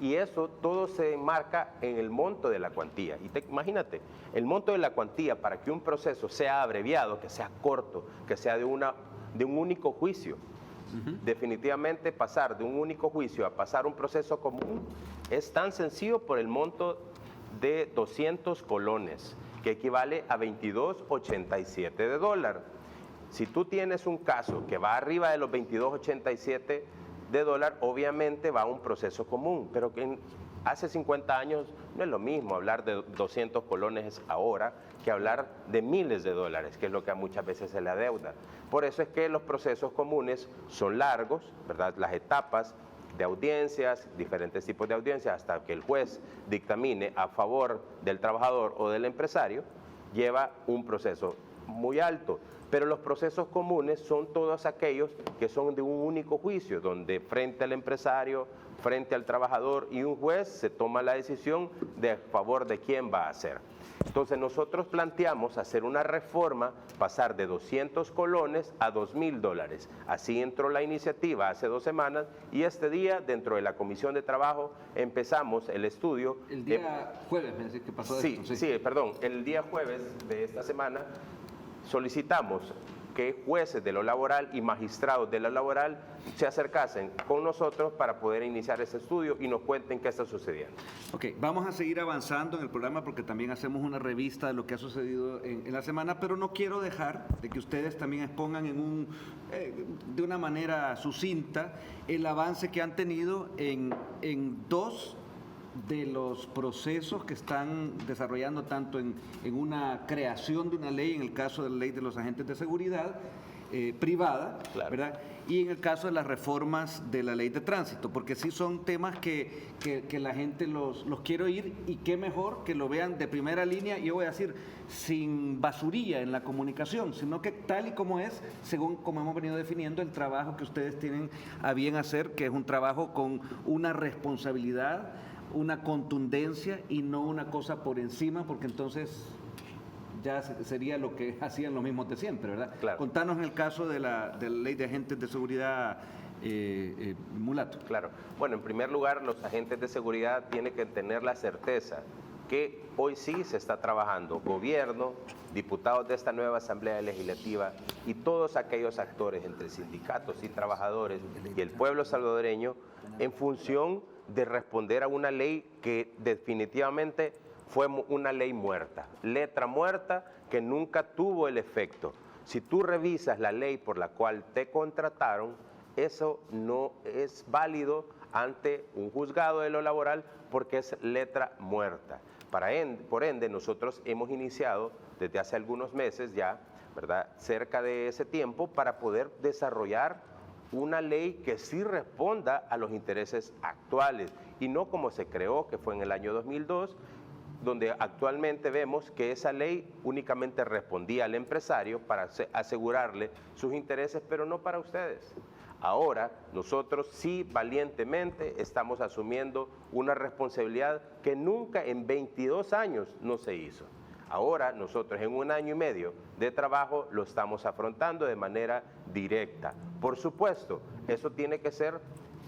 Y eso todo se enmarca en el monto de la cuantía. Imagínate, el monto de la cuantía para que un proceso sea abreviado, que sea corto, que sea de un único juicio. Definitivamente pasar de un único juicio a pasar un proceso común es tan sencillo por el monto de 200 colones, que equivale a $22.87 de dólar. Si tú tienes un caso que va arriba de los 22.87 de dólar, obviamente va a un proceso común, pero que hace 50 años no es lo mismo hablar de 200 colones ahora que hablar de miles de dólares, que es lo que a muchas veces se le adeuda. Por eso es que los procesos comunes son largos, ¿verdad? Las etapas de audiencias, diferentes tipos de audiencias, hasta que el juez dictamine a favor del trabajador o del empresario, lleva un proceso muy alto. Pero los procesos comunes son todos aquellos que son de un único juicio, donde frente al empresario, frente al trabajador y un juez se toma la decisión de a favor de quién va a hacer. Entonces nosotros planteamos hacer una reforma, pasar de 200 colones a $2.000. Así entró la iniciativa hace 2 semanas y este día dentro de la Comisión de Trabajo empezamos el estudio. El día jueves, me decís que pasó Sí, esto. sí, perdón, el día jueves de esta semana solicitamos que jueces de lo laboral y magistrados de lo laboral se acercasen con nosotros para poder iniciar ese estudio y nos cuenten qué está sucediendo. Ok, vamos a seguir avanzando en el programa porque también hacemos una revista de lo que ha sucedido en la semana, pero no quiero dejar de que ustedes también expongan de una manera sucinta el avance que han tenido en 2 de los procesos que están desarrollando tanto en una creación de una ley, en el caso de la ley de los agentes de seguridad privada, claro, ¿verdad? Y en el caso de las reformas de la ley de tránsito, porque sí son temas que la gente los quiere oír y qué mejor que lo vean de primera línea, y yo voy a decir, sin basurilla en la comunicación, sino que tal y como es, según como hemos venido definiendo, el trabajo que ustedes tienen a bien hacer, que es un trabajo con una responsabilidad, una contundencia y no una cosa por encima, porque entonces ya sería lo que hacían los mismos de siempre, ¿verdad? Claro. Contanos en el caso de la ley de agentes de seguridad, Mulato. Claro. Bueno, en primer lugar, los agentes de seguridad tienen que tener la certeza que hoy sí se está trabajando, gobierno, diputados de esta nueva Asamblea Legislativa y todos aquellos actores entre sindicatos y trabajadores y el pueblo salvadoreño en función de responder a una ley que definitivamente fue una ley muerta, letra muerta que nunca tuvo el efecto. Si tú revisas la ley por la cual te contrataron, eso no es válido ante un juzgado de lo laboral porque es letra muerta. Por ende, nosotros hemos iniciado desde hace algunos meses ya, ¿verdad?, cerca de ese tiempo, para poder desarrollar una ley que sí responda a los intereses actuales y no como se creó, que fue en el año 2002, donde actualmente vemos que esa ley únicamente respondía al empresario para asegurarle sus intereses, pero no para ustedes. Ahora nosotros sí valientemente estamos asumiendo una responsabilidad que nunca en 22 años no se hizo. Ahora nosotros en 1 año y medio de trabajo lo estamos afrontando de manera directa. Por supuesto, eso tiene que ser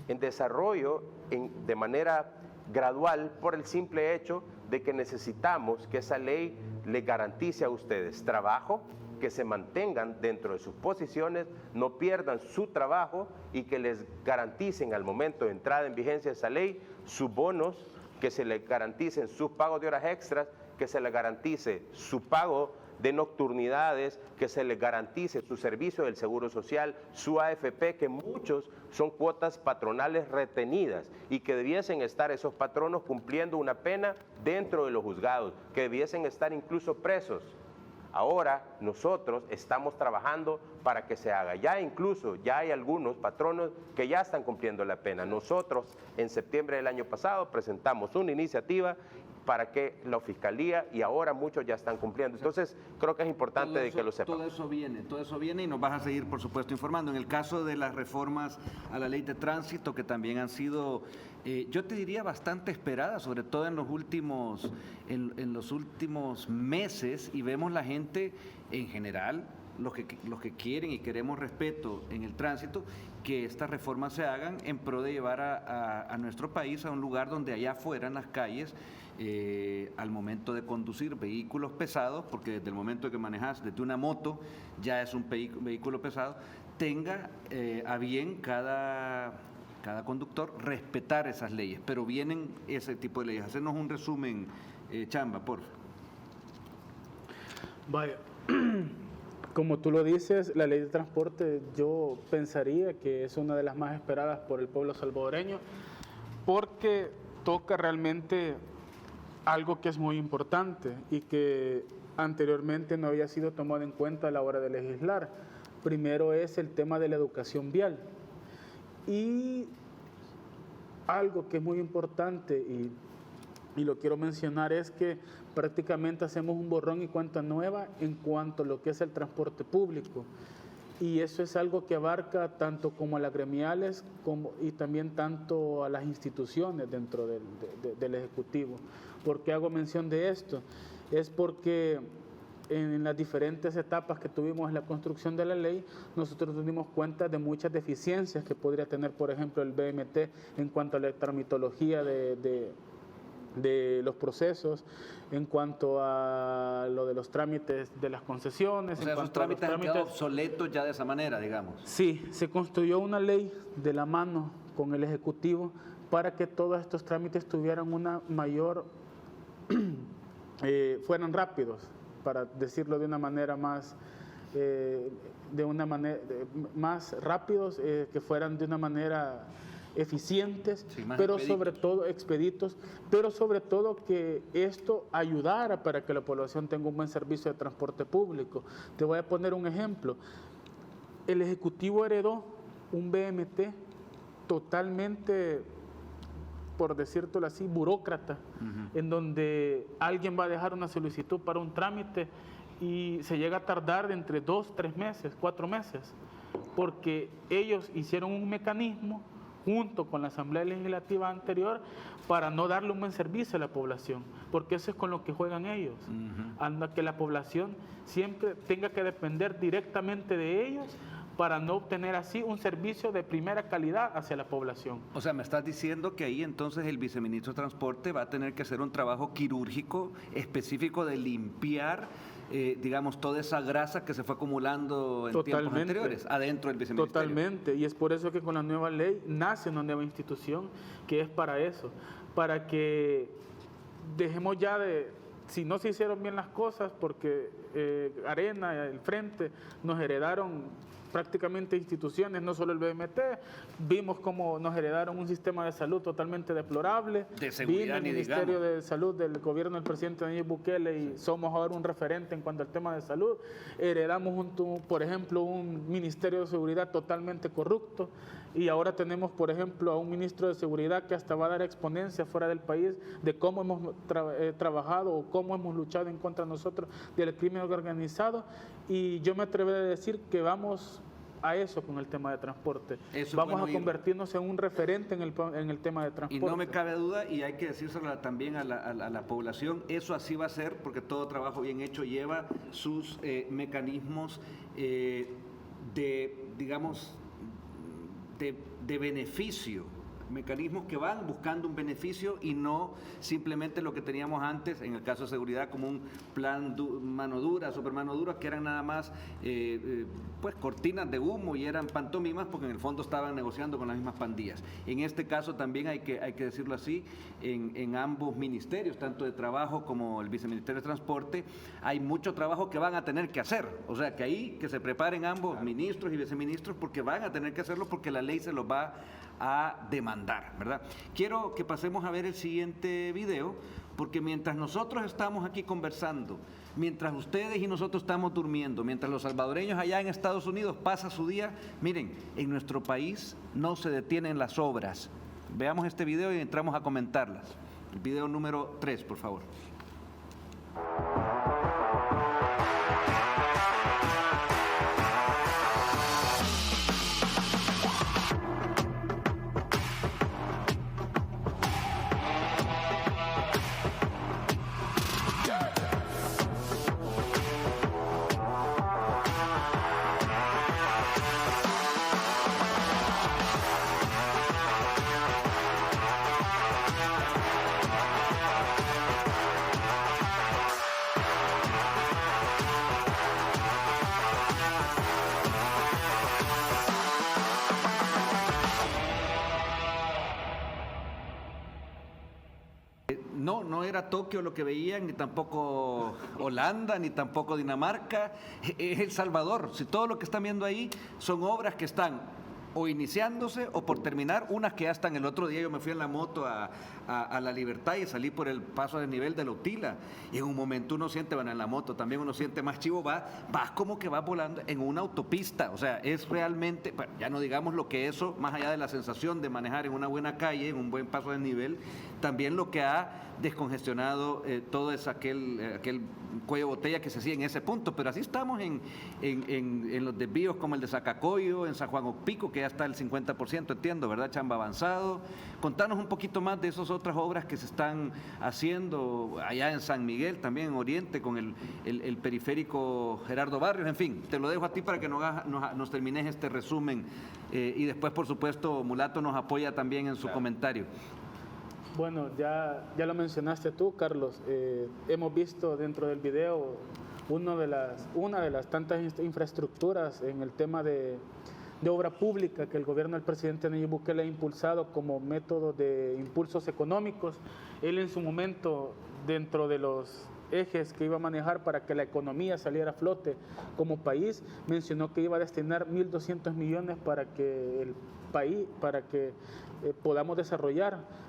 en desarrollo de manera gradual por el simple hecho de que necesitamos que esa ley les garantice a ustedes trabajo, que se mantengan dentro de sus posiciones, no pierdan su trabajo y que les garanticen al momento de entrada en vigencia de esa ley sus bonos, que se les garanticen sus pagos de horas extras, que se les garantice su pago de nocturnidades, que se les garantice su servicio del Seguro Social, su AFP, que muchos son cuotas patronales retenidas y que debiesen estar esos patronos cumpliendo una pena dentro de los juzgados, que debiesen estar incluso presos. Ahora nosotros estamos trabajando para que se haga. Ya hay algunos patronos que ya están cumpliendo la pena. Nosotros en septiembre del año pasado presentamos una iniciativa para que la Fiscalía, y ahora muchos ya están cumpliendo. Entonces, creo que es importante de que lo sepan. Todo eso viene y nos vas a seguir, por supuesto, informando. En el caso de las reformas a la ley de tránsito, que también han sido, yo te diría, bastante esperadas, sobre todo en los últimos meses, y vemos la gente en general, los que quieren y queremos respeto en el tránsito, que estas reformas se hagan en pro de llevar a nuestro país a un lugar donde allá afuera en las calles, al momento de conducir vehículos pesados, porque desde el momento que manejas desde una moto ya es un vehículo pesado, tenga a bien cada conductor respetar esas leyes, pero vienen ese tipo de leyes. Hacernos un resumen, Chamba, por favor. Vaya, como tú lo dices, la ley de transporte yo pensaría que es una de las más esperadas por el pueblo salvadoreño, porque toca realmente algo que es muy importante y que anteriormente no había sido tomado en cuenta a la hora de legislar. Primero es el tema de la educación vial. Y algo que es muy importante y lo quiero mencionar es que prácticamente hacemos un borrón y cuenta nueva en cuanto a lo que es el transporte público. Y eso es algo que abarca tanto como a las gremiales y también tanto a las instituciones dentro del Ejecutivo. ¿Por qué hago mención de esto? Es porque en las diferentes etapas que tuvimos en la construcción de la ley, nosotros nos dimos cuenta de muchas deficiencias que podría tener, por ejemplo, el BMT en cuanto a la tramitología de los procesos, en cuanto a lo de los trámites de las concesiones. O sea, esos trámites han quedado obsoletos ya de esa manera, digamos. Sí, se construyó una ley de la mano con el Ejecutivo para que todos estos trámites tuvieran una mayor, fueran rápidos, para decirlo de una manera más, más rápidos, que fueran de una manera eficientes, sí, pero expeditos. Sobre todo expeditos, pero sobre todo que esto ayudara para que la población tenga un buen servicio de transporte público. Te voy a poner un ejemplo. El Ejecutivo heredó un BMT totalmente, por decirlo así, burócrata, en donde alguien va a dejar una solicitud para un trámite y se llega a tardar de entre 2, 3 meses, 4 meses, porque ellos hicieron un mecanismo junto con la Asamblea Legislativa anterior para no darle un buen servicio a la población, porque eso es con lo que juegan ellos, anda que la población siempre tenga que depender directamente de ellos para no obtener así un servicio de primera calidad hacia la población. O sea, me estás diciendo que ahí entonces el viceministro de Transporte va a tener que hacer un trabajo quirúrgico específico de limpiar, digamos, toda esa grasa que se fue acumulando en tiempos anteriores adentro del viceministerio. Totalmente, y es por eso que con la nueva ley nace una nueva institución que es para eso, para que dejemos ya de, si no se hicieron bien las cosas, porque Arena, el Frente, nos heredaron prácticamente instituciones, no solo el BMT, vimos cómo nos heredaron un sistema de salud totalmente deplorable, de seguridad, vino el Ministerio de Salud del gobierno del presidente Nayib Bukele y somos ahora un referente en cuanto al tema de salud, heredamos por ejemplo un Ministerio de Seguridad totalmente corrupto y ahora tenemos por ejemplo a un ministro de Seguridad que hasta va a dar exponencia fuera del país de cómo hemos trabajado o cómo hemos luchado en contra de nosotros del crimen organizado, y yo me atrevo a decir que vamos a eso con el tema de transporte. Vamos a convertirnos en un referente en el tema de transporte. Y no me cabe duda, y hay que decírselo también a la población, eso así va a ser, porque todo trabajo bien hecho lleva sus mecanismos digamos, de beneficio, mecanismos que van buscando un beneficio y no simplemente lo que teníamos antes, en el caso de seguridad, como un plan mano dura, super mano dura, que eran nada más pues cortinas de humo y eran pantomimas porque en el fondo estaban negociando con las mismas pandillas. En este caso también hay que decirlo así, en ambos ministerios, tanto de Trabajo como el Viceministerio de Transporte, hay mucho trabajo que van a tener que hacer, o sea que ahí que se preparen ambos ministros y viceministros porque van a tener que hacerlo porque la ley se los va a demandar, ¿verdad? Quiero que pasemos a ver el siguiente video, porque mientras nosotros estamos aquí conversando, mientras ustedes y nosotros estamos durmiendo, mientras los salvadoreños allá en Estados Unidos pasan su día, miren, en nuestro país no se detienen las obras. Veamos este video y entramos a comentarlas. El video número 3, por favor. era Tokio lo que veían, ni tampoco Holanda, ni tampoco Dinamarca, es El Salvador. Si todo lo que están viendo ahí son obras que están o iniciándose o por terminar, unas que ya están. El otro día yo me fui en la moto a La Libertad y salí por el paso de nivel de la Utila, y en un momento uno siente, bueno, en la moto también uno siente más chivo, vas como que vas volando en una autopista. O sea, es realmente, bueno, ya no digamos lo que eso, más allá de la sensación de manejar en una buena calle, en un buen paso de nivel, también lo que ha descongestionado todo es aquel cuello de botella que se hacía en ese punto. Pero así estamos en los desvíos como el de Zacacoyo, en San Juan Opico, que ya está el 50%, entiendo, ¿verdad? Chamba avanzado. Contanos un poquito más de esas otras obras que se están haciendo allá en San Miguel, también en Oriente, con el periférico Gerardo Barrios. En fin, te lo dejo a ti para que nos termines este resumen, y después, por supuesto, Mulato nos apoya también en su comentario. Bueno, ya lo mencionaste tú, Carlos. Hemos visto dentro del video una de las tantas infraestructuras en el tema de obra pública que el gobierno del presidente Nayib Bukele ha impulsado como método de impulsos económicos. Él en su momento, dentro de los ejes que iba a manejar para que la economía saliera a flote como país, mencionó que iba a destinar 1.200 millones para que el país, podamos desarrollar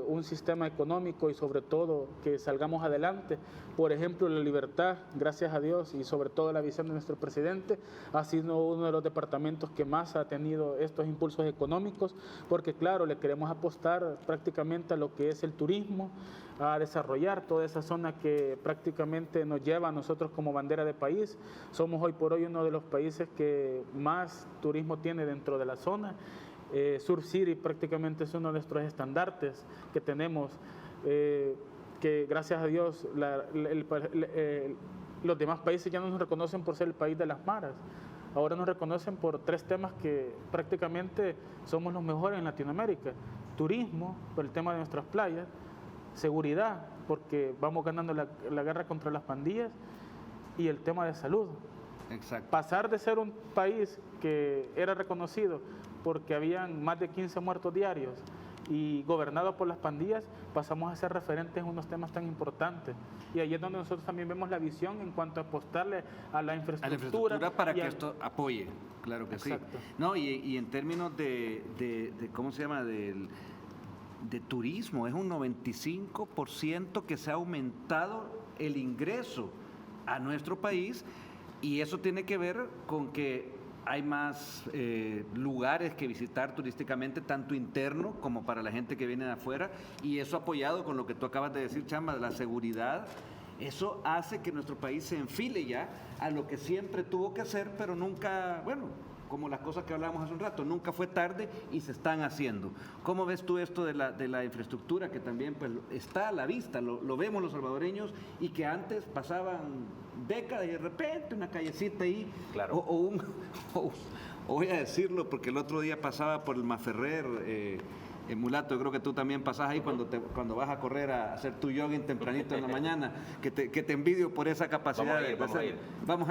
un sistema económico y sobre todo que salgamos adelante. Por ejemplo, La Libertad, gracias a Dios y sobre todo la visión de nuestro presidente, ha sido uno de los departamentos que más ha tenido estos impulsos económicos, porque claro, le queremos apostar prácticamente a lo que es el turismo, a desarrollar toda esa zona que prácticamente nos lleva a nosotros como bandera de país. Somos hoy por hoy uno de los países que más turismo tiene dentro de la zona. Sur City prácticamente es uno de nuestros estandartes que tenemos, que gracias a Dios los demás países ya no nos reconocen por ser el país de las maras. Ahora nos reconocen por 3 temas que prácticamente somos los mejores en Latinoamérica: turismo, por el tema de nuestras playas; seguridad, porque vamos ganando la guerra contra las pandillas; y el tema de salud. Exacto. Pasar de ser un país que era reconocido porque habían más de 15 muertos diarios y gobernado por las pandillas, pasamos a ser referentes en unos temas tan importantes. Y ahí es donde nosotros también vemos la visión en cuanto a apostarle a la infraestructura. Para que esto apoye, claro que Exacto. sí. No, y en términos de ¿cómo se llama?, de turismo, es un 95% que se ha aumentado el ingreso a nuestro país, y eso tiene que ver con que hay más lugares que visitar turísticamente, tanto interno como para la gente que viene de afuera, y eso apoyado con lo que tú acabas de decir, Chamba, de la seguridad. Eso hace que nuestro país se enfile ya a lo que siempre tuvo que hacer, pero nunca, bueno, como las cosas que hablábamos hace un rato, nunca fue tarde y se están haciendo. ¿Cómo ves tú esto de la infraestructura, que también pues está a la vista, lo vemos los salvadoreños, y que antes pasaban décadas y de repente una callecita ahí, claro, o voy a decirlo porque el otro día pasaba por el Maferrer, Mulato, yo creo que tú también pasás ahí cuando vas a correr a hacer tu jogging tempranito en la mañana, que te envidio por esa capacidad. Vamos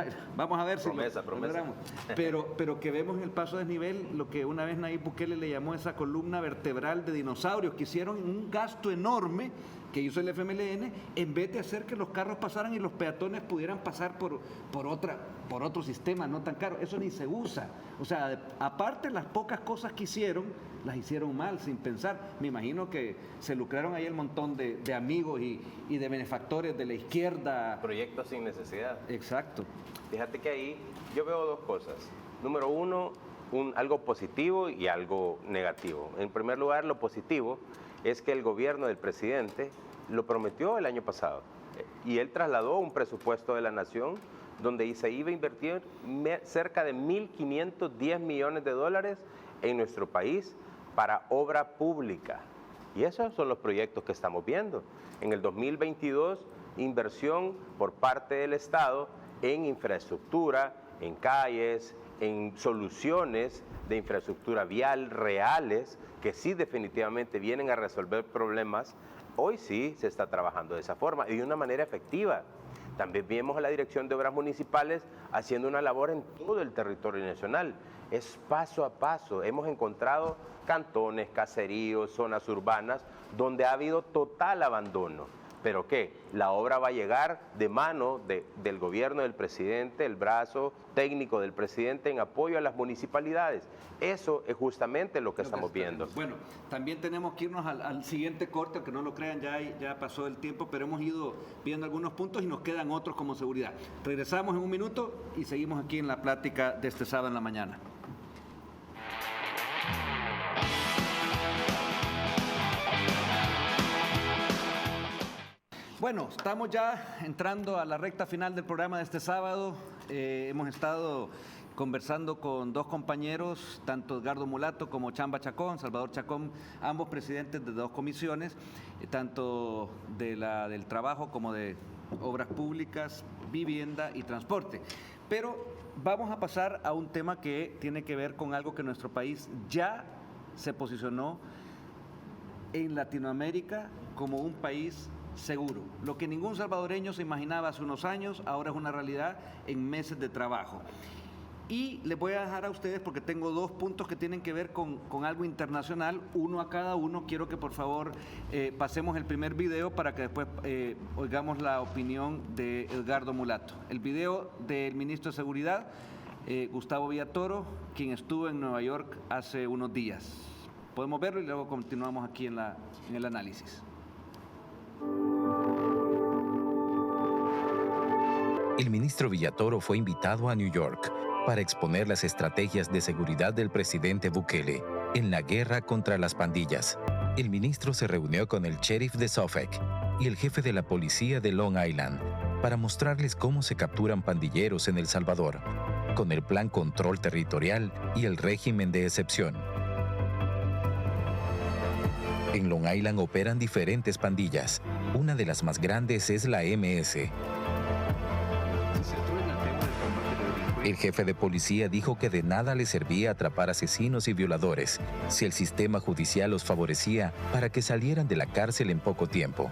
a ver promesa, si lo logramos. Pero que vemos en el paso de desnivel lo que una vez Nayib Bukele le llamó esa columna vertebral de dinosaurios, que hicieron un gasto enorme que hizo el FMLN, en vez de hacer que los carros pasaran y los peatones pudieran pasar por otro sistema no tan caro. Eso ni se usa. O sea, aparte, las pocas cosas que hicieron, las hicieron mal, sin pensar. Me imagino que se lucraron ahí el montón de amigos y de benefactores de la izquierda. Proyectos sin necesidad. Exacto. Fíjate que ahí yo veo 2 cosas. Número 1, algo positivo y algo negativo. En primer lugar, lo positivo es que el gobierno del presidente lo prometió el año pasado, y él trasladó un presupuesto de la nación donde se iba a invertir cerca de 1.510 millones de dólares en nuestro país para obra pública. Y esos son los proyectos que estamos viendo. En el 2022, inversión por parte del Estado en infraestructura, en calles, en soluciones de infraestructura vial reales, que sí definitivamente vienen a resolver problemas. Hoy sí se está trabajando de esa forma y de una manera efectiva. También vemos a la Dirección de Obras Municipales haciendo una labor en todo el territorio nacional. Es paso a paso. Hemos encontrado cantones, caseríos, zonas urbanas, donde ha habido total abandono. ¿Pero qué? La obra va a llegar de mano del gobierno del presidente, el brazo técnico del presidente en apoyo a las municipalidades. Eso es justamente lo que estamos viendo. Bueno, también tenemos que irnos al siguiente corte, aunque no lo crean, ya pasó el tiempo, pero hemos ido viendo algunos puntos y nos quedan otros como seguridad. Regresamos en un minuto y seguimos aquí en la plática de este sábado en la mañana. Bueno, estamos ya entrando a la recta final del programa de este sábado. Hemos estado conversando con dos compañeros, tanto Edgardo Mulato como Chamba Chacón, Salvador Chacón, ambos presidentes de dos comisiones, tanto del trabajo como de obras públicas, vivienda y transporte. Pero vamos a pasar a un tema que tiene que ver con algo que nuestro país ya se posicionó en Latinoamérica como un país seguro. Lo que ningún salvadoreño se imaginaba hace unos años, ahora es una realidad en meses de trabajo. Y les voy a dejar a ustedes, porque tengo dos puntos que tienen que ver con algo internacional, uno a cada uno. Quiero que por favor pasemos el primer video para que después oigamos la opinión de Edgardo Mulato. El video del ministro de Seguridad, Gustavo Villatoro, quien estuvo en Nueva York hace unos días. Podemos verlo y luego continuamos aquí en el análisis. El ministro Villatoro fue invitado a New York para exponer las estrategias de seguridad del presidente Bukele en la guerra contra las pandillas. El ministro se reunió con el sheriff de Suffolk y el jefe de la policía de Long Island para mostrarles cómo se capturan pandilleros en El Salvador, con el Plan Control Territorial y el régimen de excepción. En Long Island operan diferentes pandillas. Una de las más grandes es la MS. El jefe de policía dijo que de nada le servía atrapar asesinos y violadores si el sistema judicial los favorecía para que salieran de la cárcel en poco tiempo.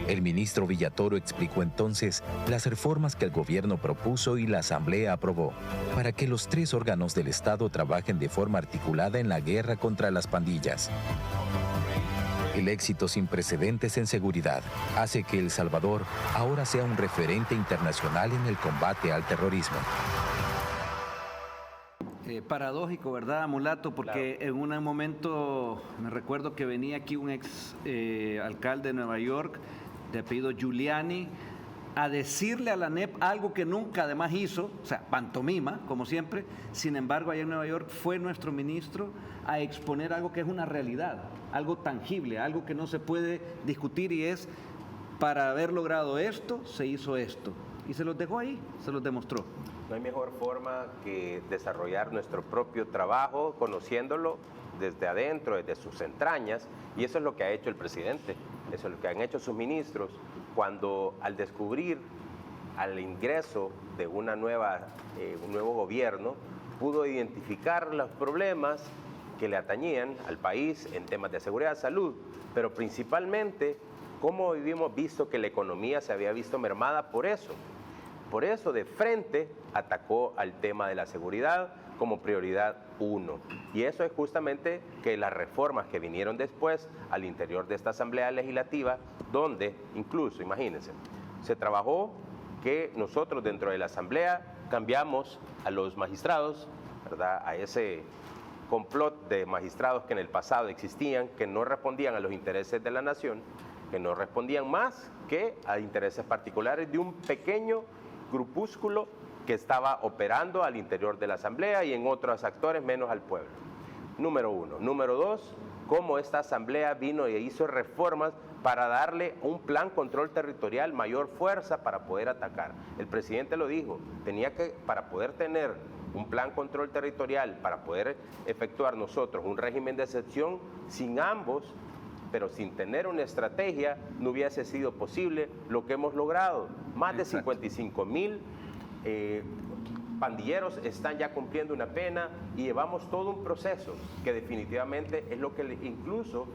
El ministro Villatoro explicó entonces las reformas que el gobierno propuso y la Asamblea aprobó para que los tres órganos del Estado trabajen de forma articulada en la guerra contra las pandillas. El éxito sin precedentes en seguridad hace que El Salvador ahora sea un referente internacional en el combate al terrorismo. Paradójico, ¿verdad, Mulato? Porque claro, en un momento me recuerdo que venía aquí un ex alcalde de Nueva York, de apellido Giuliani, a decirle a la NEP algo que nunca además hizo, o sea, pantomima, como siempre. Sin embargo, allá en Nueva York fue nuestro ministro a exponer algo que es una realidad, algo tangible, algo que no se puede discutir, y es, para haber logrado esto, se hizo esto. Y se los dejó ahí, se los demostró. No hay mejor forma que desarrollar nuestro propio trabajo, conociéndolo desde adentro, desde sus entrañas, y eso es lo que ha hecho el presidente, eso es lo que han hecho sus ministros, cuando al descubrir al ingreso de un nuevo gobierno, pudo identificar los problemas que le atañían al país en temas de seguridad, salud, pero principalmente cómo hemos visto que la economía se había visto mermada por eso. Por eso de frente atacó al tema de la seguridad como prioridad 1. Y eso es justamente que las reformas que vinieron después al interior de esta Asamblea Legislativa, donde incluso, imagínense, se trabajó que nosotros dentro de la Asamblea cambiamos a los magistrados, ¿verdad?, a ese complot de magistrados que en el pasado existían, que no respondían a los intereses de la nación, que no respondían más que a intereses particulares de un pequeño grupúsculo que estaba operando al interior de la Asamblea y en otros actores menos al pueblo. Número 1. Número 2, cómo esta Asamblea vino y hizo reformas para darle un plan control territorial mayor fuerza para poder atacar. El presidente lo dijo, tenía que, para poder tener un plan control territorial, para poder efectuar nosotros un régimen de excepción, sin ambos, pero sin tener una estrategia, no hubiese sido posible lo que hemos logrado. Más de 55,000 pandilleros están ya cumpliendo una pena y llevamos todo un proceso que definitivamente es lo que incluso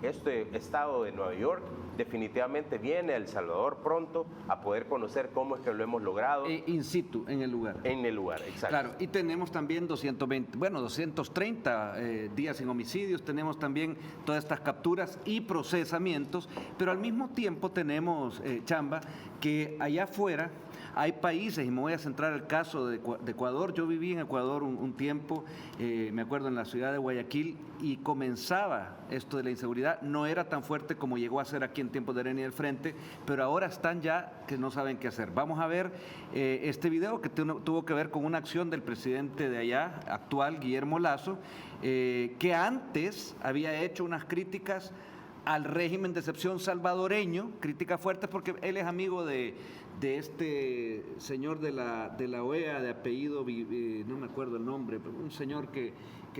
este estado de Nueva York definitivamente viene a El Salvador pronto a poder conocer cómo es que lo hemos logrado. In situ, en el lugar. En el lugar, exacto. Claro, y tenemos también 230 días sin homicidios, tenemos también todas estas capturas y procesamientos, pero al mismo tiempo tenemos, Chamba, que allá afuera hay países, y me voy a centrar el caso de Ecuador. Yo viví en Ecuador un tiempo, me acuerdo en la ciudad de Guayaquil, y comenzaba esto de la inseguridad. No era tan fuerte como llegó a ser aquí en tiempos de Arena y del Frente, pero ahora están ya que no saben qué hacer. Vamos a ver este video que tuvo que ver con una acción del presidente de allá, actual, Guillermo Lasso, que antes había hecho unas críticas al régimen de excepción salvadoreño, críticas fuertes porque él es amigo de este señor de la OEA de apellido, no me acuerdo el nombre, pero un señor que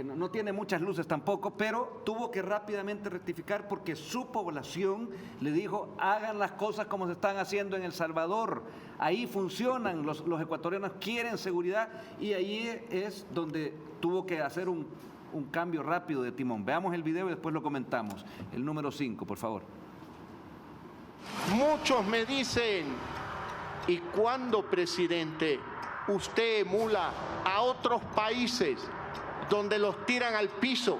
no tiene muchas luces tampoco, pero tuvo que rápidamente rectificar porque su población le dijo: hagan las cosas como se están haciendo en El Salvador, ahí funcionan, los ecuatorianos quieren seguridad, y ahí es donde tuvo que hacer un cambio rápido de timón. Veamos el video y después lo comentamos. El número 5, por favor. Muchos me dicen: ¿y cuándo, presidente, usted emula a otros países donde los tiran al piso,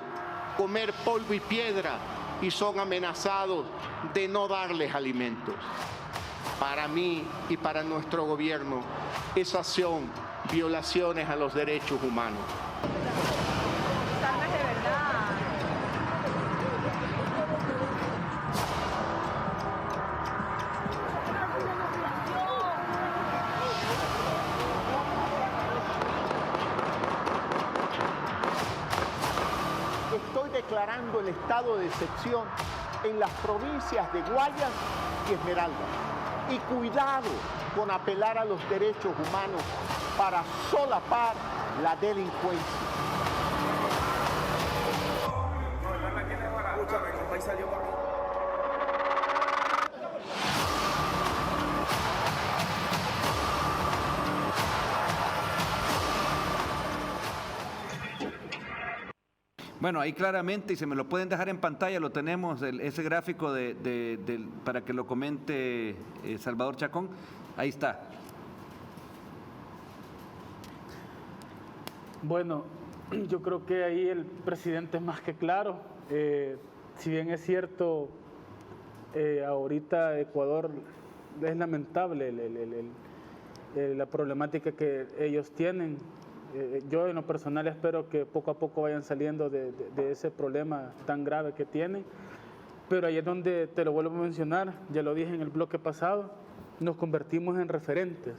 comer polvo y piedra, y son amenazados de no darles alimentos? Para mí y para nuestro gobierno, esas son violaciones a los derechos humanos. Estoy declarando el estado de excepción en las provincias de Guayas y Esmeralda. Y cuidado con apelar a los derechos humanos para solapar la delincuencia. Bueno, ahí claramente, y se me lo pueden dejar en pantalla, lo tenemos, ese gráfico para que lo comente Salvador Chacón. Ahí está. Bueno, yo creo que ahí el presidente es más que claro. Si bien es cierto, ahorita Ecuador es lamentable la problemática que ellos tienen. Yo en lo personal espero que poco a poco vayan saliendo de ese problema tan grave que tienen, pero ahí es donde te lo vuelvo a mencionar, ya lo dije en el bloque pasado, nos convertimos en referentes.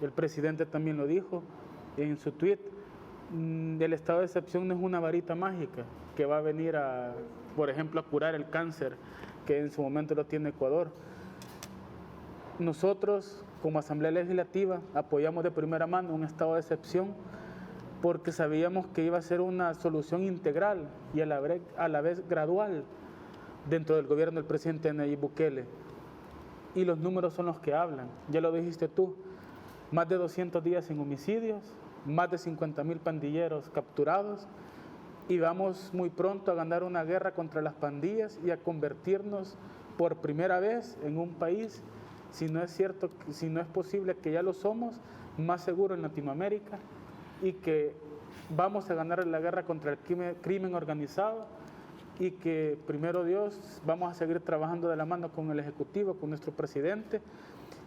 El presidente también lo dijo en su tweet. El estado de excepción no es una varita mágica que va a venir por ejemplo, a curar el cáncer que en su momento lo tiene Ecuador. Nosotros, como Asamblea Legislativa, apoyamos de primera mano un estado de excepción porque sabíamos que iba a ser una solución integral y a la vez gradual dentro del gobierno del presidente Nayib Bukele. Y los números son los que hablan, ya lo dijiste tú, más de 200 días sin homicidios, más de 50,000 pandilleros capturados, y vamos muy pronto a ganar una guerra contra las pandillas y a convertirnos por primera vez en un país, si no es posible que ya lo somos, más seguro en Latinoamérica, y que vamos a ganar la guerra contra el crimen organizado, y que primero Dios vamos a seguir trabajando de la mano con el Ejecutivo, con nuestro presidente,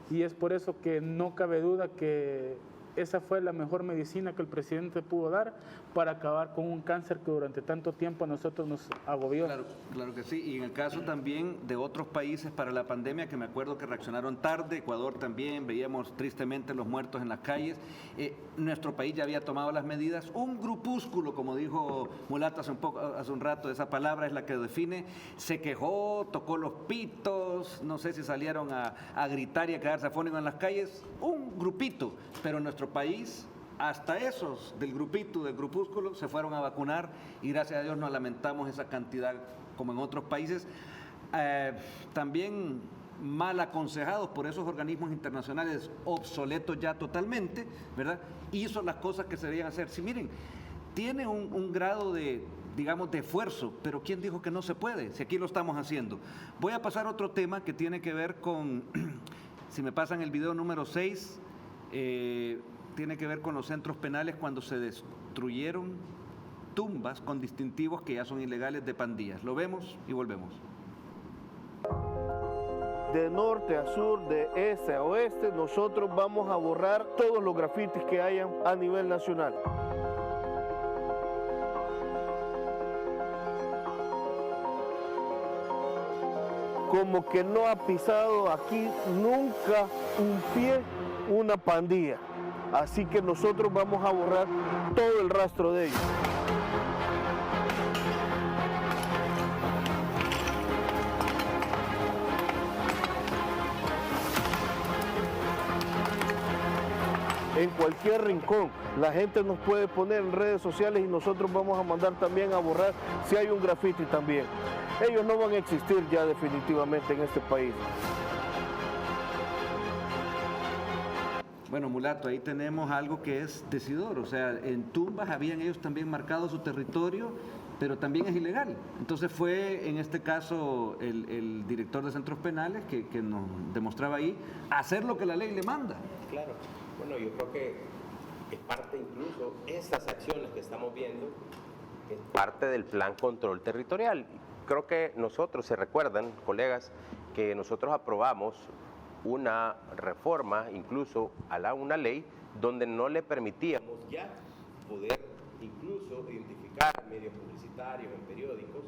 y es por eso que no cabe duda que esa fue la mejor medicina que el presidente pudo dar para acabar con un cáncer que durante tanto tiempo a nosotros nos agobió. Claro que sí, y en el caso también de otros países para la pandemia, que me acuerdo que reaccionaron tarde, Ecuador también, veíamos tristemente los muertos en las calles, nuestro país ya había tomado las medidas, un grupúsculo, como dijo Mulato hace un rato, esa palabra es la que define, se quejó, tocó los pitos, no sé si salieron a gritar y a quedarse afónicos en las calles, un grupito, pero nuestro país, hasta esos del grupito, del grupúsculo, se fueron a vacunar y gracias a Dios no lamentamos esa cantidad como en otros países, también mal aconsejados por esos organismos internacionales obsoletos ya totalmente, ¿verdad? Hizo las cosas que se debían hacer. Si miren, tiene un grado de digamos, de esfuerzo, pero ¿quién dijo que no se puede? Si aquí lo estamos haciendo. Voy a pasar a otro tema que tiene que ver con, si me pasan el video número 6, tiene que ver con los centros penales cuando se destruyeron tumbas con distintivos que ya son ilegales de pandillas. Lo vemos y volvemos. De norte a sur, de este a oeste, nosotros vamos a borrar todos los grafitis que hayan a nivel nacional. Como que no ha pisado aquí nunca un pie una pandilla. Así que nosotros vamos a borrar todo el rastro de ellos. En cualquier rincón, la gente nos puede poner en redes sociales y nosotros vamos a mandar también a borrar si hay un grafiti también. Ellos no van a existir ya definitivamente en este país. Bueno, Mulato, ahí tenemos algo que es decidor, o sea, en tumbas habían ellos también marcado su territorio, pero también es ilegal. Entonces fue, en este caso, el director de centros penales que nos demostraba ahí hacer lo que la ley le manda. Claro, bueno, yo creo que es parte incluso, estas acciones que estamos viendo, es parte del plan control territorial. Creo que nosotros, se recuerdan, colegas, que nosotros aprobamos una reforma, incluso a una ley, donde no le permitíamos ya poder incluso identificar en medios publicitarios, en periódicos,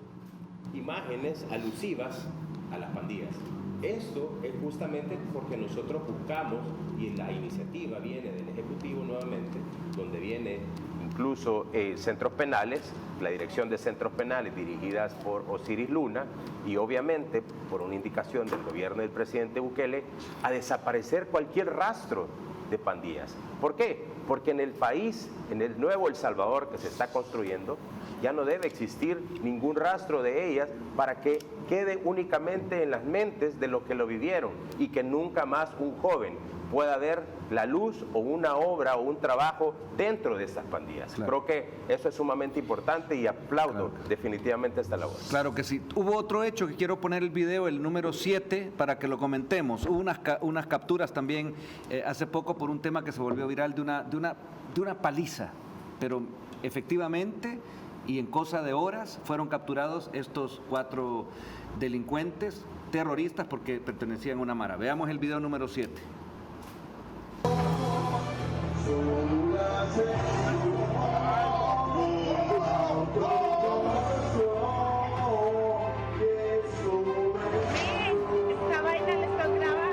imágenes alusivas a las pandillas. Esto es justamente porque nosotros buscamos, y la iniciativa viene del Ejecutivo nuevamente, donde viene incluso centros penales, la dirección de centros penales dirigidas por Osiris Luna, y obviamente por una indicación del gobierno del presidente Bukele, a desaparecer cualquier rastro de pandillas. ¿Por qué? Porque en el país, en el nuevo El Salvador que se está construyendo, ya no debe existir ningún rastro de ellas para que quede únicamente en las mentes de los que lo vivieron y que nunca más un joven pueda ver la luz o una obra o un trabajo dentro de estas pandillas. Claro. Creo que eso es sumamente importante y aplaudo definitivamente esta labor. Claro que sí. Hubo otro hecho que quiero poner el video, el número 7, para que lo comentemos. Hubo unas capturas también hace poco por un tema que se volvió viral de una paliza, pero efectivamente y en cosa de horas fueron capturados estos 4 delincuentes terroristas porque pertenecían a una mara. Veamos el video número 7. Esta vaina la estás grabando.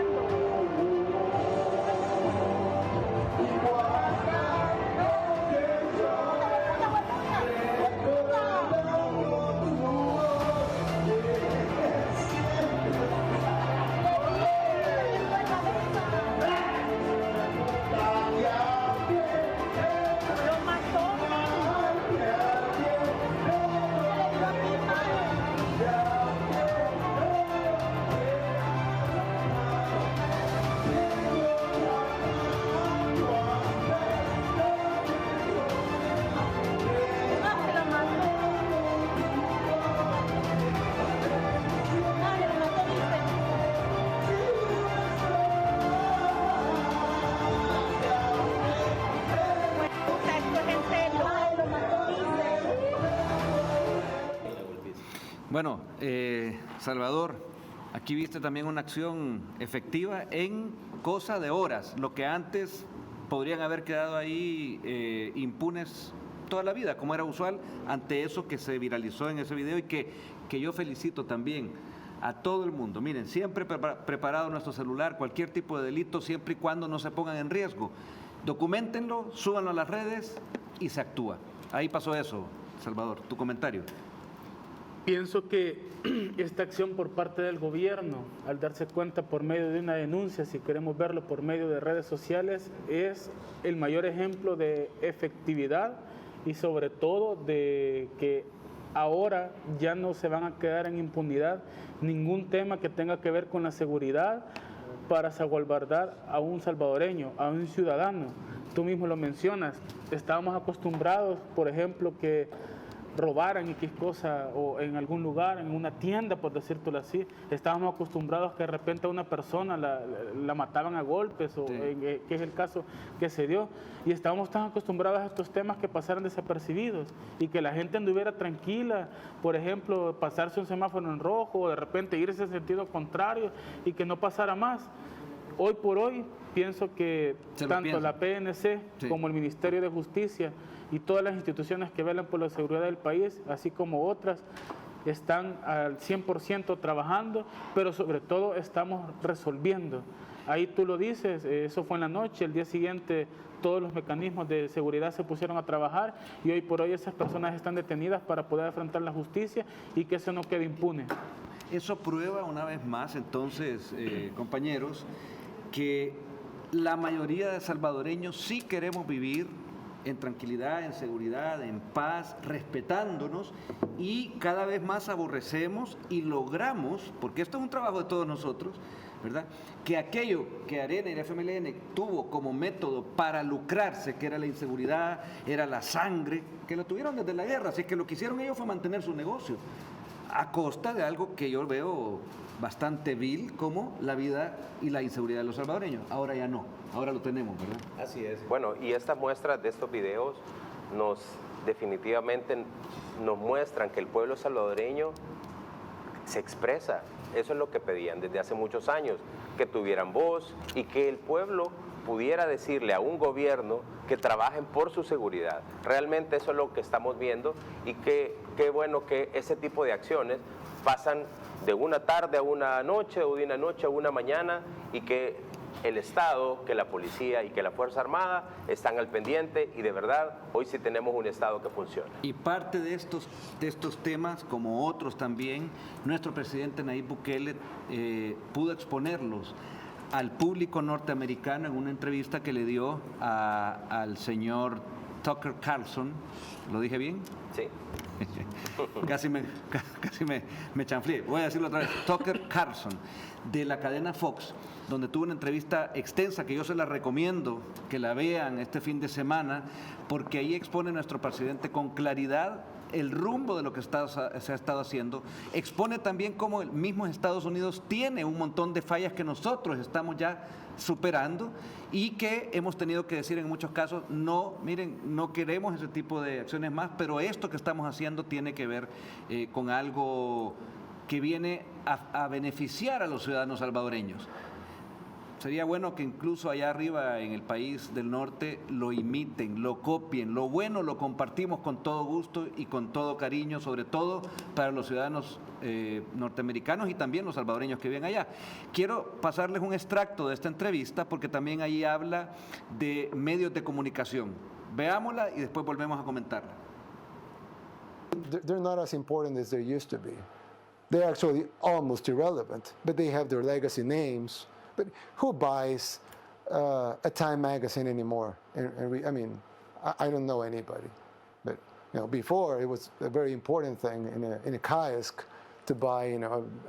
Bueno, Salvador, aquí viste también una acción efectiva en cosa de horas, lo que antes podrían haber quedado ahí impunes toda la vida, como era usual, ante eso que se viralizó en ese video y que yo felicito también a todo el mundo. Miren, siempre preparado nuestro celular, cualquier tipo de delito, siempre y cuando no se pongan en riesgo. Documentenlo, súbanlo a las redes y se actúa. Ahí pasó eso, Salvador. Tu comentario. Pienso que esta acción por parte del gobierno, al darse cuenta por medio de una denuncia, si queremos verlo por medio de redes sociales, es el mayor ejemplo de efectividad y sobre todo de que ahora ya no se van a quedar en impunidad ningún tema que tenga que ver con la seguridad para salvaguardar a un salvadoreño, a un ciudadano. Tú mismo lo mencionas, estábamos acostumbrados, por ejemplo, que robaran X cosa o en algún lugar, en una tienda, por decírtelo así. Estábamos acostumbrados que de repente a una persona la mataban a golpes, o que es el caso que se dio, y estábamos tan acostumbrados a estos temas que pasaran desapercibidos y que la gente anduviera tranquila, por ejemplo, pasarse un semáforo en rojo o de repente irse en sentido contrario y que no pasara más. Hoy por hoy pienso que tanto la PNC como el Ministerio de Justicia y todas las instituciones que velan por la seguridad del país, así como otras, están al 100% trabajando, pero sobre todo estamos resolviendo. Ahí tú lo dices, eso fue en la noche, el día siguiente todos los mecanismos de seguridad se pusieron a trabajar y hoy por hoy esas personas están detenidas para poder afrontar la justicia y que eso no quede impune. Eso prueba una vez más, entonces, compañeros, que la mayoría de salvadoreños sí queremos vivir en tranquilidad, en seguridad, en paz, respetándonos, y cada vez más aborrecemos y logramos, porque esto es un trabajo de todos nosotros, ¿verdad?, que aquello que Arena y la FMLN tuvo como método para lucrarse, que era la inseguridad, era la sangre, que lo tuvieron desde la guerra, así que lo que hicieron ellos fue mantener su negocio, a costa de algo que yo veo bastante vil, como la vida y la inseguridad de los salvadoreños. Ahora ya no, ahora lo tenemos, ¿verdad? Así es. Bueno, y estas muestras de estos videos definitivamente nos muestran que el pueblo salvadoreño se expresa. Eso es lo que pedían desde hace muchos años, que tuvieran voz y que el pueblo pudiera decirle a un gobierno que trabajen por su seguridad. Realmente eso es lo que estamos viendo, y qué bueno que ese tipo de acciones pasan de una tarde a una noche, o de una noche a una mañana, y que el Estado, que la policía y que la Fuerza Armada están al pendiente, y de verdad hoy sí tenemos un Estado que funciona. Y parte de estos temas, como otros también, nuestro presidente Nayib Bukele pudo exponerlos al público norteamericano en una entrevista que le dio al señor Tucker Carlson. ¿Lo dije bien? Sí. casi me chanflié. Voy a decirlo otra vez. Tucker Carlson, de la cadena Fox, donde tuvo una entrevista extensa que yo se la recomiendo que la vean este fin de semana, porque ahí expone nuestro presidente con claridad el rumbo de lo que se ha estado haciendo. Expone también cómo el mismo Estados Unidos tiene un montón de fallas que nosotros estamos ya superando, y que hemos tenido que decir en muchos casos, no, miren, no queremos ese tipo de acciones más, pero esto que estamos haciendo tiene que ver con algo que viene a beneficiar a los ciudadanos salvadoreños. Sería bueno que incluso allá arriba en el país del norte lo imiten, lo copien. Lo bueno lo compartimos con todo gusto y con todo cariño, sobre todo para los ciudadanos norteamericanos y también los salvadoreños que viven allá. Quiero pasarles un extracto de esta entrevista porque también ahí habla de medios de comunicación. Veámosla y después volvemos a comentarla. They're not as important as they used to be. They're actually almost irrelevant, but they have their legacy names. But who buys a Time magazine anymore? I mean, I don't know anybody. But before it was a very important thing in a kiosk to buy,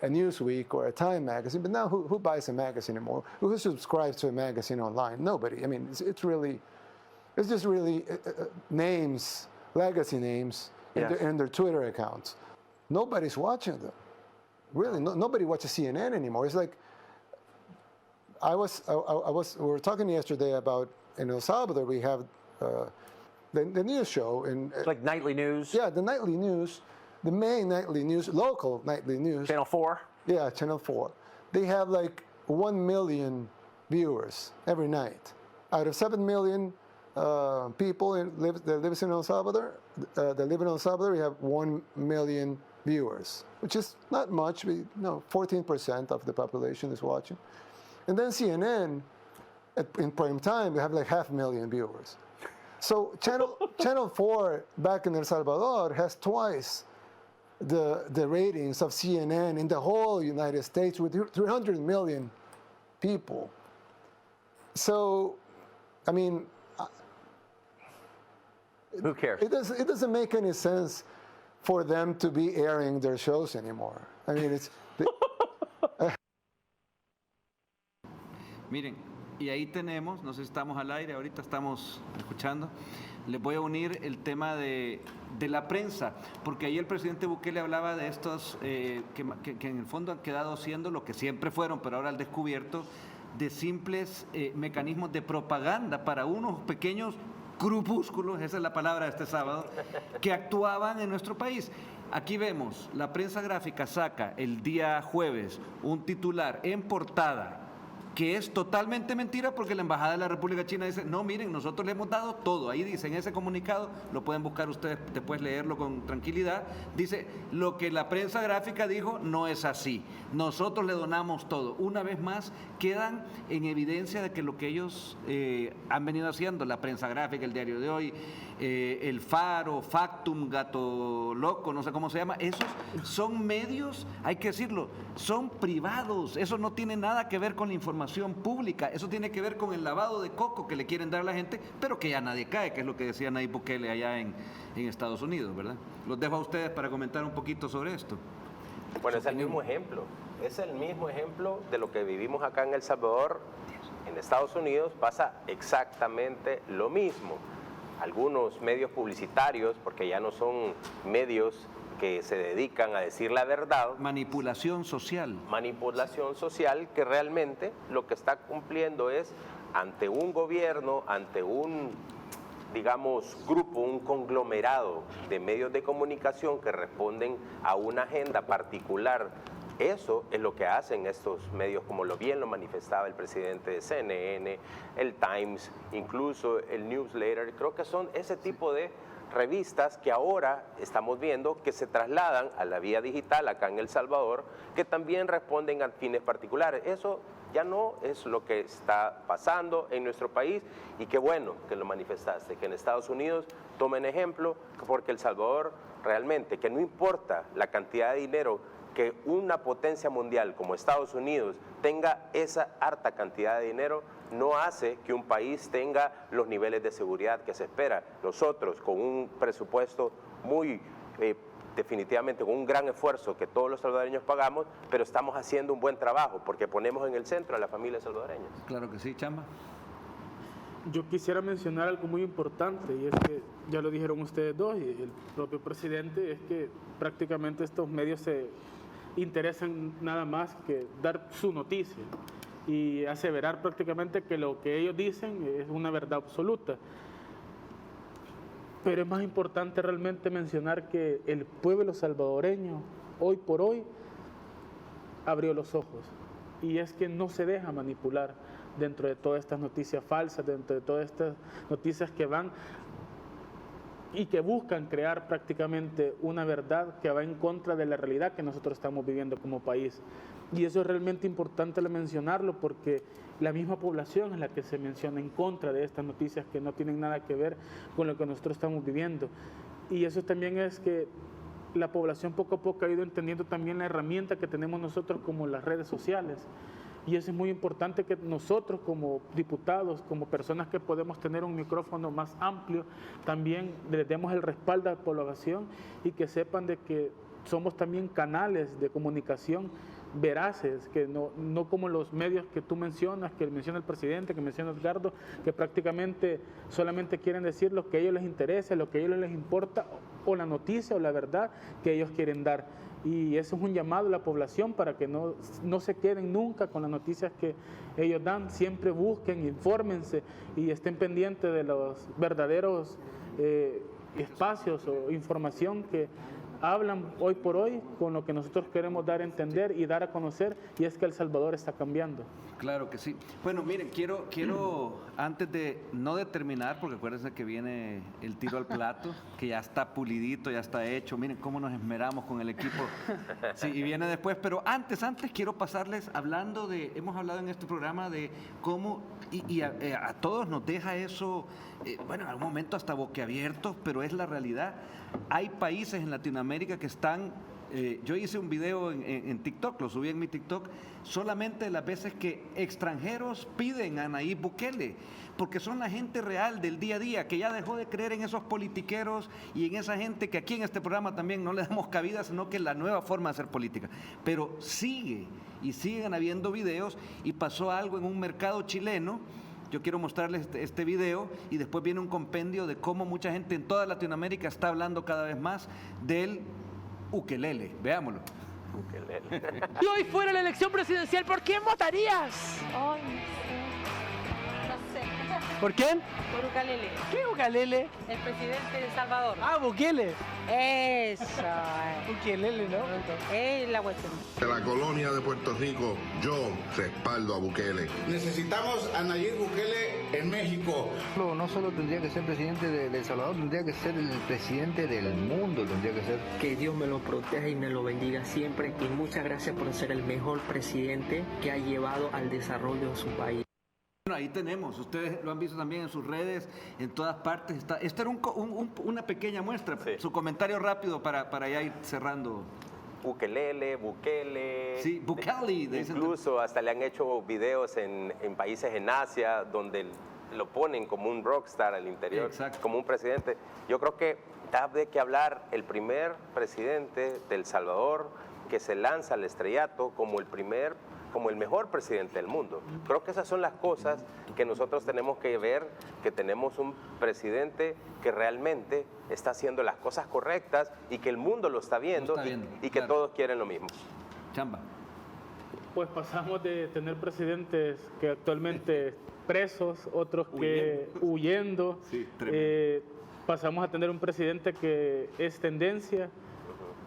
a Newsweek or a Time magazine. But now, who buys a magazine anymore? Who subscribes to a magazine online? Nobody. I mean, it's just really names, legacy names, in their Twitter accounts. Nobody's watching them. Really, nobody watches CNN anymore. It's like. We were talking yesterday about in El Salvador we have the news show. It's like nightly news? Yeah, the nightly news, the main nightly news, local nightly news. Channel 4? Yeah, Channel 4. They have like 1 million viewers every night. Out of 7 million people that live in El Salvador, we have 1 million viewers, which is not much. 14% of the population is watching. And then CNN, in prime time, we have like 500,000 viewers. So Channel 4 back in El Salvador has twice the ratings of CNN in the whole United States with 300 million people. So, I mean, who cares? It doesn't make any sense for them to be airing their shows anymore. I mean, Miren, y ahí tenemos, no sé si estamos al aire, ahorita estamos escuchando, les voy a unir el tema de la prensa, porque ahí el presidente Bukele hablaba de estos que en el fondo han quedado siendo lo que siempre fueron, pero ahora al descubierto, de simples mecanismos de propaganda para unos pequeños grupúsculos, esa es la palabra de este sábado, que actuaban en nuestro país. Aquí vemos, la prensa gráfica saca el día jueves un titular en portada que es totalmente mentira porque la Embajada de la República China dice, no, miren, nosotros le hemos dado todo. Ahí dice, en ese comunicado, lo pueden buscar ustedes, después leerlo con tranquilidad, dice, lo que la prensa gráfica dijo no es así. Nosotros le donamos todo. Una vez más, quedan en evidencia de que lo que ellos han venido haciendo, la prensa gráfica, el Diario de Hoy, El Faro, Factum, Gato Loco, no sé cómo se llama, esos son medios, hay que decirlo, son privados, eso no tiene nada que ver con la información pública, eso tiene que ver con el lavado de coco que le quieren dar a la gente, pero que ya nadie cae, que es lo que decía Nayib Bukele allá en Estados Unidos, ¿verdad? Los dejo a ustedes para comentar un poquito sobre esto. Bueno, es el mismo ejemplo de lo que vivimos acá en El Salvador. En Estados Unidos pasa exactamente lo mismo. Algunos medios publicitarios, porque ya no son medios que se dedican a decir la verdad. Manipulación social. Manipulación social que realmente lo que está cumpliendo es ante un gobierno, ante un, digamos, grupo, un conglomerado de medios de comunicación que responden a una agenda particular. Eso es lo que hacen estos medios, como bien lo manifestaba el presidente de CNN, el Times, incluso el Newsletter. Creo que son ese tipo de revistas que ahora estamos viendo que se trasladan a la vía digital acá en El Salvador, que también responden a fines particulares. Eso ya no es lo que está pasando en nuestro país, y qué bueno que lo manifestaste, que en Estados Unidos tomen ejemplo, porque El Salvador realmente, que no importa la cantidad de dinero que una potencia mundial como Estados Unidos tenga esa harta cantidad de dinero, no hace que un país tenga los niveles de seguridad que se espera. Nosotros, con un presupuesto muy, definitivamente, con un gran esfuerzo que todos los salvadoreños pagamos, pero estamos haciendo un buen trabajo porque ponemos en el centro a las familias salvadoreñas. Claro que sí, Chamba. Yo quisiera mencionar algo muy importante, y es que ya lo dijeron ustedes dos y el propio presidente, es que prácticamente estos medios se interesan nada más que dar su noticia y aseverar prácticamente que lo que ellos dicen es una verdad absoluta. Pero es más importante realmente mencionar que el pueblo salvadoreño, hoy por hoy, abrió los ojos. Y es que no se deja manipular dentro de todas estas noticias falsas, dentro de todas estas noticias que van y que buscan crear prácticamente una verdad que va en contra de la realidad que nosotros estamos viviendo como país. Y eso es realmente importante mencionarlo, porque la misma población es la que se menciona en contra de estas noticias que no tienen nada que ver con lo que nosotros estamos viviendo. Y eso también es que la población poco a poco ha ido entendiendo también la herramienta que tenemos nosotros como las redes sociales. Y eso es muy importante, que nosotros como diputados, como personas que podemos tener un micrófono más amplio, también les demos el respaldo a la población y que sepan de que somos también canales de comunicación veraces, que no como los medios que tú mencionas, que menciona el presidente, que menciona Edgardo, que prácticamente solamente quieren decir lo que a ellos les interesa, lo que a ellos les importa, o la noticia o la verdad que ellos quieren dar. Y eso es un llamado a la población para que no se queden nunca con las noticias que ellos dan, siempre busquen, infórmense y estén pendientes de los verdaderos espacios o información que hablan hoy por hoy con lo que nosotros queremos dar a entender y dar a conocer, y es que El Salvador está cambiando. Claro que sí. Bueno, miren, quiero antes de no terminar, porque acuérdense que viene el tiro al plato, que ya está pulidito, ya está hecho. Miren cómo nos esmeramos con el equipo. Sí, y viene después, pero antes quiero pasarles hemos hablado en este programa de cómo, y a todos nos deja eso, bueno, en algún momento hasta boquiabiertos, pero es la realidad. Hay países en Latinoamérica que están Yo hice un video en TikTok, lo subí en mi TikTok, solamente las veces que extranjeros piden a Nayib Bukele, porque son la gente real del día a día, que ya dejó de creer en esos politiqueros y en esa gente que aquí en este programa también no le damos cabida, sino que es la nueva forma de hacer política. Pero siguen habiendo videos, y pasó algo en un mercado chileno. Yo quiero mostrarles este video, y después viene un compendio de cómo mucha gente en toda Latinoamérica está hablando cada vez más del ukelele. Veámoslo. Ukelele. Si hoy fuera la elección presidencial, ¿por quién votarías? Ay, no sé. ¿Por quién? Por ukelele. ¿Qué ukelele? El presidente de El Salvador. Ah, Bukele. Eso. Ukelele, ¿no? Es la cuestión. De la colonia de Puerto Rico, yo respaldo a Bukele. Necesitamos a Nayib Bukele en México. No solo tendría que ser presidente de El Salvador, tendría que ser el presidente del mundo, tendría que ser. Que Dios me lo proteja y me lo bendiga siempre. Y muchas gracias por ser el mejor presidente que ha llevado al desarrollo de su país. Bueno, ahí tenemos, ustedes lo han visto también en sus redes, en todas partes. Esta era una pequeña muestra, sí. Su comentario rápido para ya ir cerrando. Ukelele, Bukele. Sí, Bukele. Incluso hasta le han hecho videos en países en Asia donde lo ponen como un rockstar al interior, exacto, como un presidente. Yo creo que da de qué hablar el primer presidente de El Salvador que se lanza al estrellato como el mejor presidente del mundo. Creo que esas son las cosas que nosotros tenemos que ver, que tenemos un presidente que realmente está haciendo las cosas correctas y que el mundo lo está viendo, y que todos quieren lo mismo. Chamba. Pues pasamos de tener presidentes que actualmente presos, otros que huyendo. Sí, pasamos a tener un presidente que es tendencia,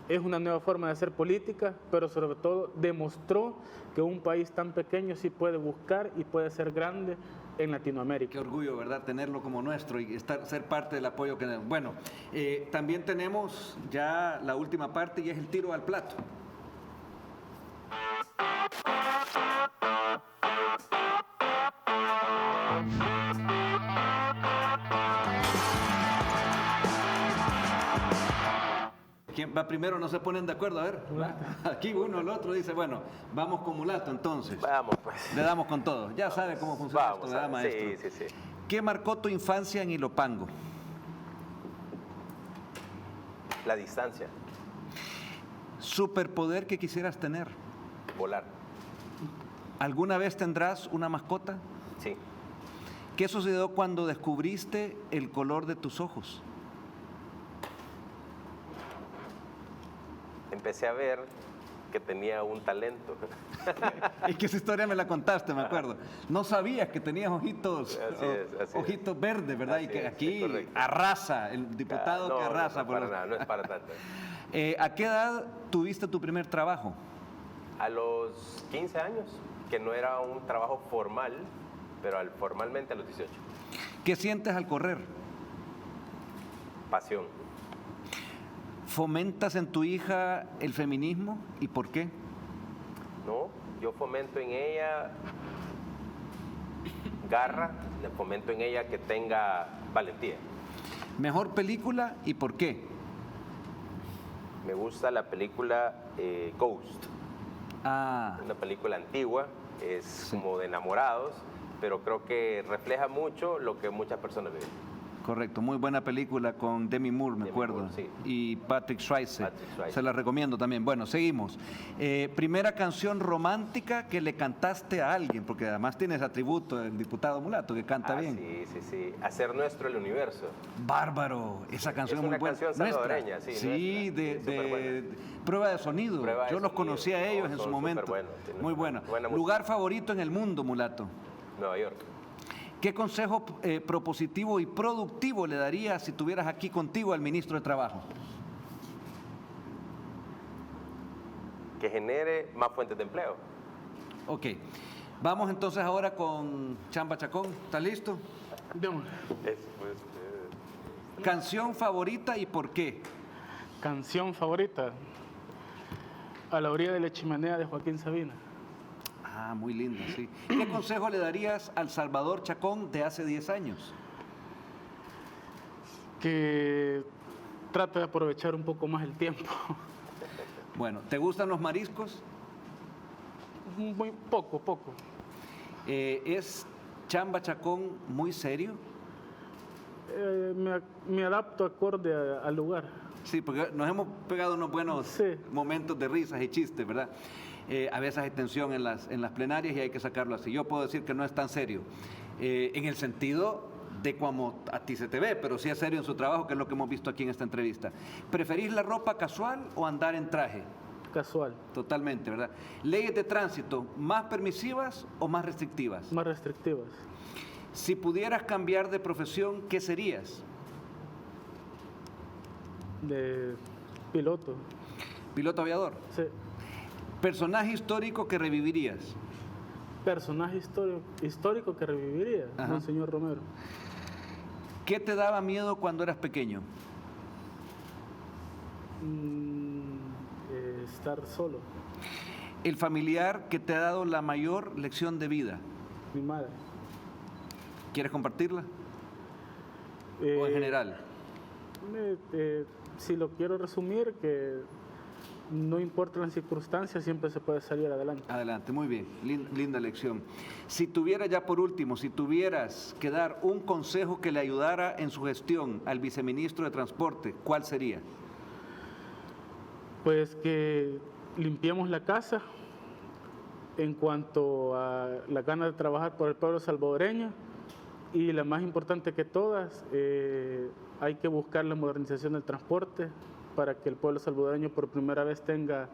es una nueva forma de hacer política, pero sobre todo demostró que un país tan pequeño sí puede buscar y puede ser grande en Latinoamérica. Qué orgullo, ¿verdad?, tenerlo como nuestro y ser parte del apoyo que tenemos. Bueno, también tenemos ya la última parte, y es el tiro al plato. ¿Quién va primero? No se ponen de acuerdo. A ver, aquí uno, el otro dice, bueno, vamos con Mulato entonces. Vamos, pues. Le damos con todo. Ya sabe cómo funciona esto, ¿verdad, maestro? Sí. ¿Qué marcó tu infancia en Ilopango? La distancia. ¿Superpoder que quisieras tener? Volar. ¿Alguna vez tendrás una mascota? Sí. ¿Qué sucedió cuando descubriste el color de tus ojos? Empecé a ver que tenía un talento. Es que esa historia me la contaste, me acuerdo. No sabías que tenías ojitos, ojitos verdes, ¿verdad? Así y que es, aquí arrasa, el diputado que arrasa. No es para tanto. ¿A qué edad tuviste tu primer trabajo? A los 15 años, que no era un trabajo formal, pero formalmente a los 18. ¿Qué sientes al correr? Pasión. ¿Fomentas en tu hija el feminismo y por qué? No, yo fomento en ella garra, le fomento en ella que tenga valentía. ¿Mejor película y por qué? Me gusta la película Ghost. Una película antigua, es como de enamorados, pero creo que refleja mucho lo que muchas personas viven. Correcto, muy buena película con Demi Moore, me acuerdo, sí. Y Patrick Swayze. Se la recomiendo también. Bueno, seguimos. Primera canción romántica que le cantaste a alguien, porque además tienes atributo del diputado Mulato, que canta bien. Sí. Hacer nuestro el universo. Bárbaro, esa canción es muy buena. Es una canción salvadoreña, sí, de prueba de sonido. Yo los conocí a ellos en su momento. Muy buena. ¿Lugar favorito en el mundo, Mulato? Nueva York. ¿Qué consejo propositivo y productivo le darías si tuvieras aquí contigo al ministro de Trabajo? Que genere más fuentes de empleo. Ok. Vamos entonces ahora con Chamba Chacón. ¿Está listo? ¿Canción favorita y por qué? Canción favorita. A la orilla de la chimenea de Joaquín Sabina. Ah, muy lindo, sí. ¿Qué consejo le darías al Salvador Chacón de hace 10 años? Que trate de aprovechar un poco más el tiempo. Bueno, ¿te gustan los mariscos? Muy poco. ¿Es Chamba Chacón muy serio? Me adapto acorde al lugar. Sí, porque nos hemos pegado unos buenos momentos de risas y chistes, ¿verdad? A veces hay tensión en las plenarias y hay que sacarlo así. Yo puedo decir que no es tan serio, en el sentido de como a ti se te ve, pero sí es serio en su trabajo, que es lo que hemos visto aquí en esta entrevista. ¿Preferís la ropa casual o andar en traje? Casual. Totalmente, ¿verdad? ¿Leyes de tránsito más permisivas o más restrictivas? Más restrictivas. Si pudieras cambiar de profesión, ¿qué serías? De piloto. ¿Piloto aviador? Sí. ¿Personaje histórico que revivirías? Personaje histórico que reviviría, Monseñor Romero. ¿Qué te daba miedo cuando eras pequeño? Estar solo. ¿El familiar que te ha dado la mayor lección de vida? Mi madre. ¿Quieres compartirla? ¿O en general? Si lo quiero resumir, que no importa las circunstancias, siempre se puede salir adelante. Adelante, muy bien, linda lección. Si tuvieras, ya por último, si tuvieras que dar un consejo que le ayudara en su gestión al viceministro de Transporte, ¿cuál sería? Pues que limpiemos la casa en cuanto a la ganas de trabajar por el pueblo salvadoreño, y la más importante que todas, hay que buscar la modernización del transporte para que el pueblo salvadoreño por primera vez tenga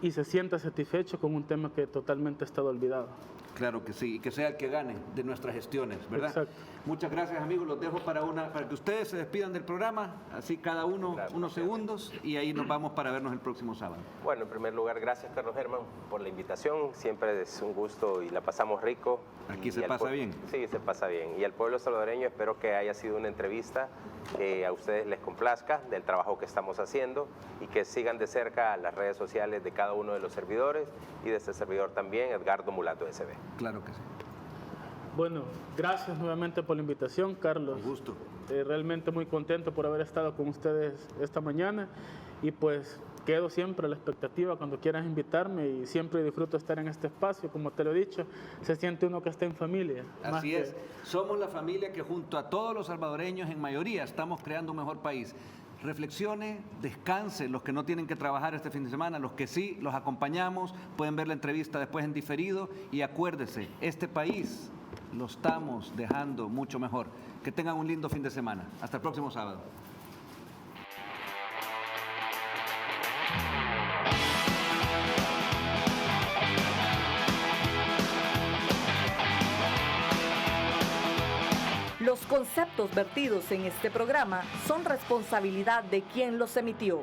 y se sienta satisfecho con un tema que totalmente ha estado olvidado. Claro que sí, y que sea el que gane de nuestras gestiones, ¿verdad? Exacto. Muchas gracias, amigos. Los dejo para que ustedes se despidan del programa, así cada uno unos segundos, y ahí nos vamos para vernos el próximo sábado. Bueno, en primer lugar, gracias, Carlos Germán, por la invitación. Siempre es un gusto y la pasamos rico. Aquí se pasa bien. Sí, se pasa bien. Y al pueblo salvadoreño espero que haya sido una entrevista que a ustedes les complazca del trabajo que estamos haciendo y que sigan de cerca las redes sociales de cada uno de los servidores y de este servidor también, Edgardo Mulato SB. Claro que sí. Bueno, gracias nuevamente por la invitación, Carlos. Un gusto. Realmente muy contento por haber estado con ustedes esta mañana, y pues quedo siempre a la expectativa cuando quieras invitarme, y siempre disfruto estar en este espacio. Como te lo he dicho, se siente uno que está en familia. Así es. Somos la familia que junto a todos los salvadoreños en mayoría estamos creando un mejor país. Reflexione, descanse los que no tienen que trabajar este fin de semana, los que sí, los acompañamos, pueden ver la entrevista después en diferido, y acuérdese, este país lo estamos dejando mucho mejor. Que tengan un lindo fin de semana. Hasta el próximo sábado. Los conceptos vertidos en este programa son responsabilidad de quien los emitió.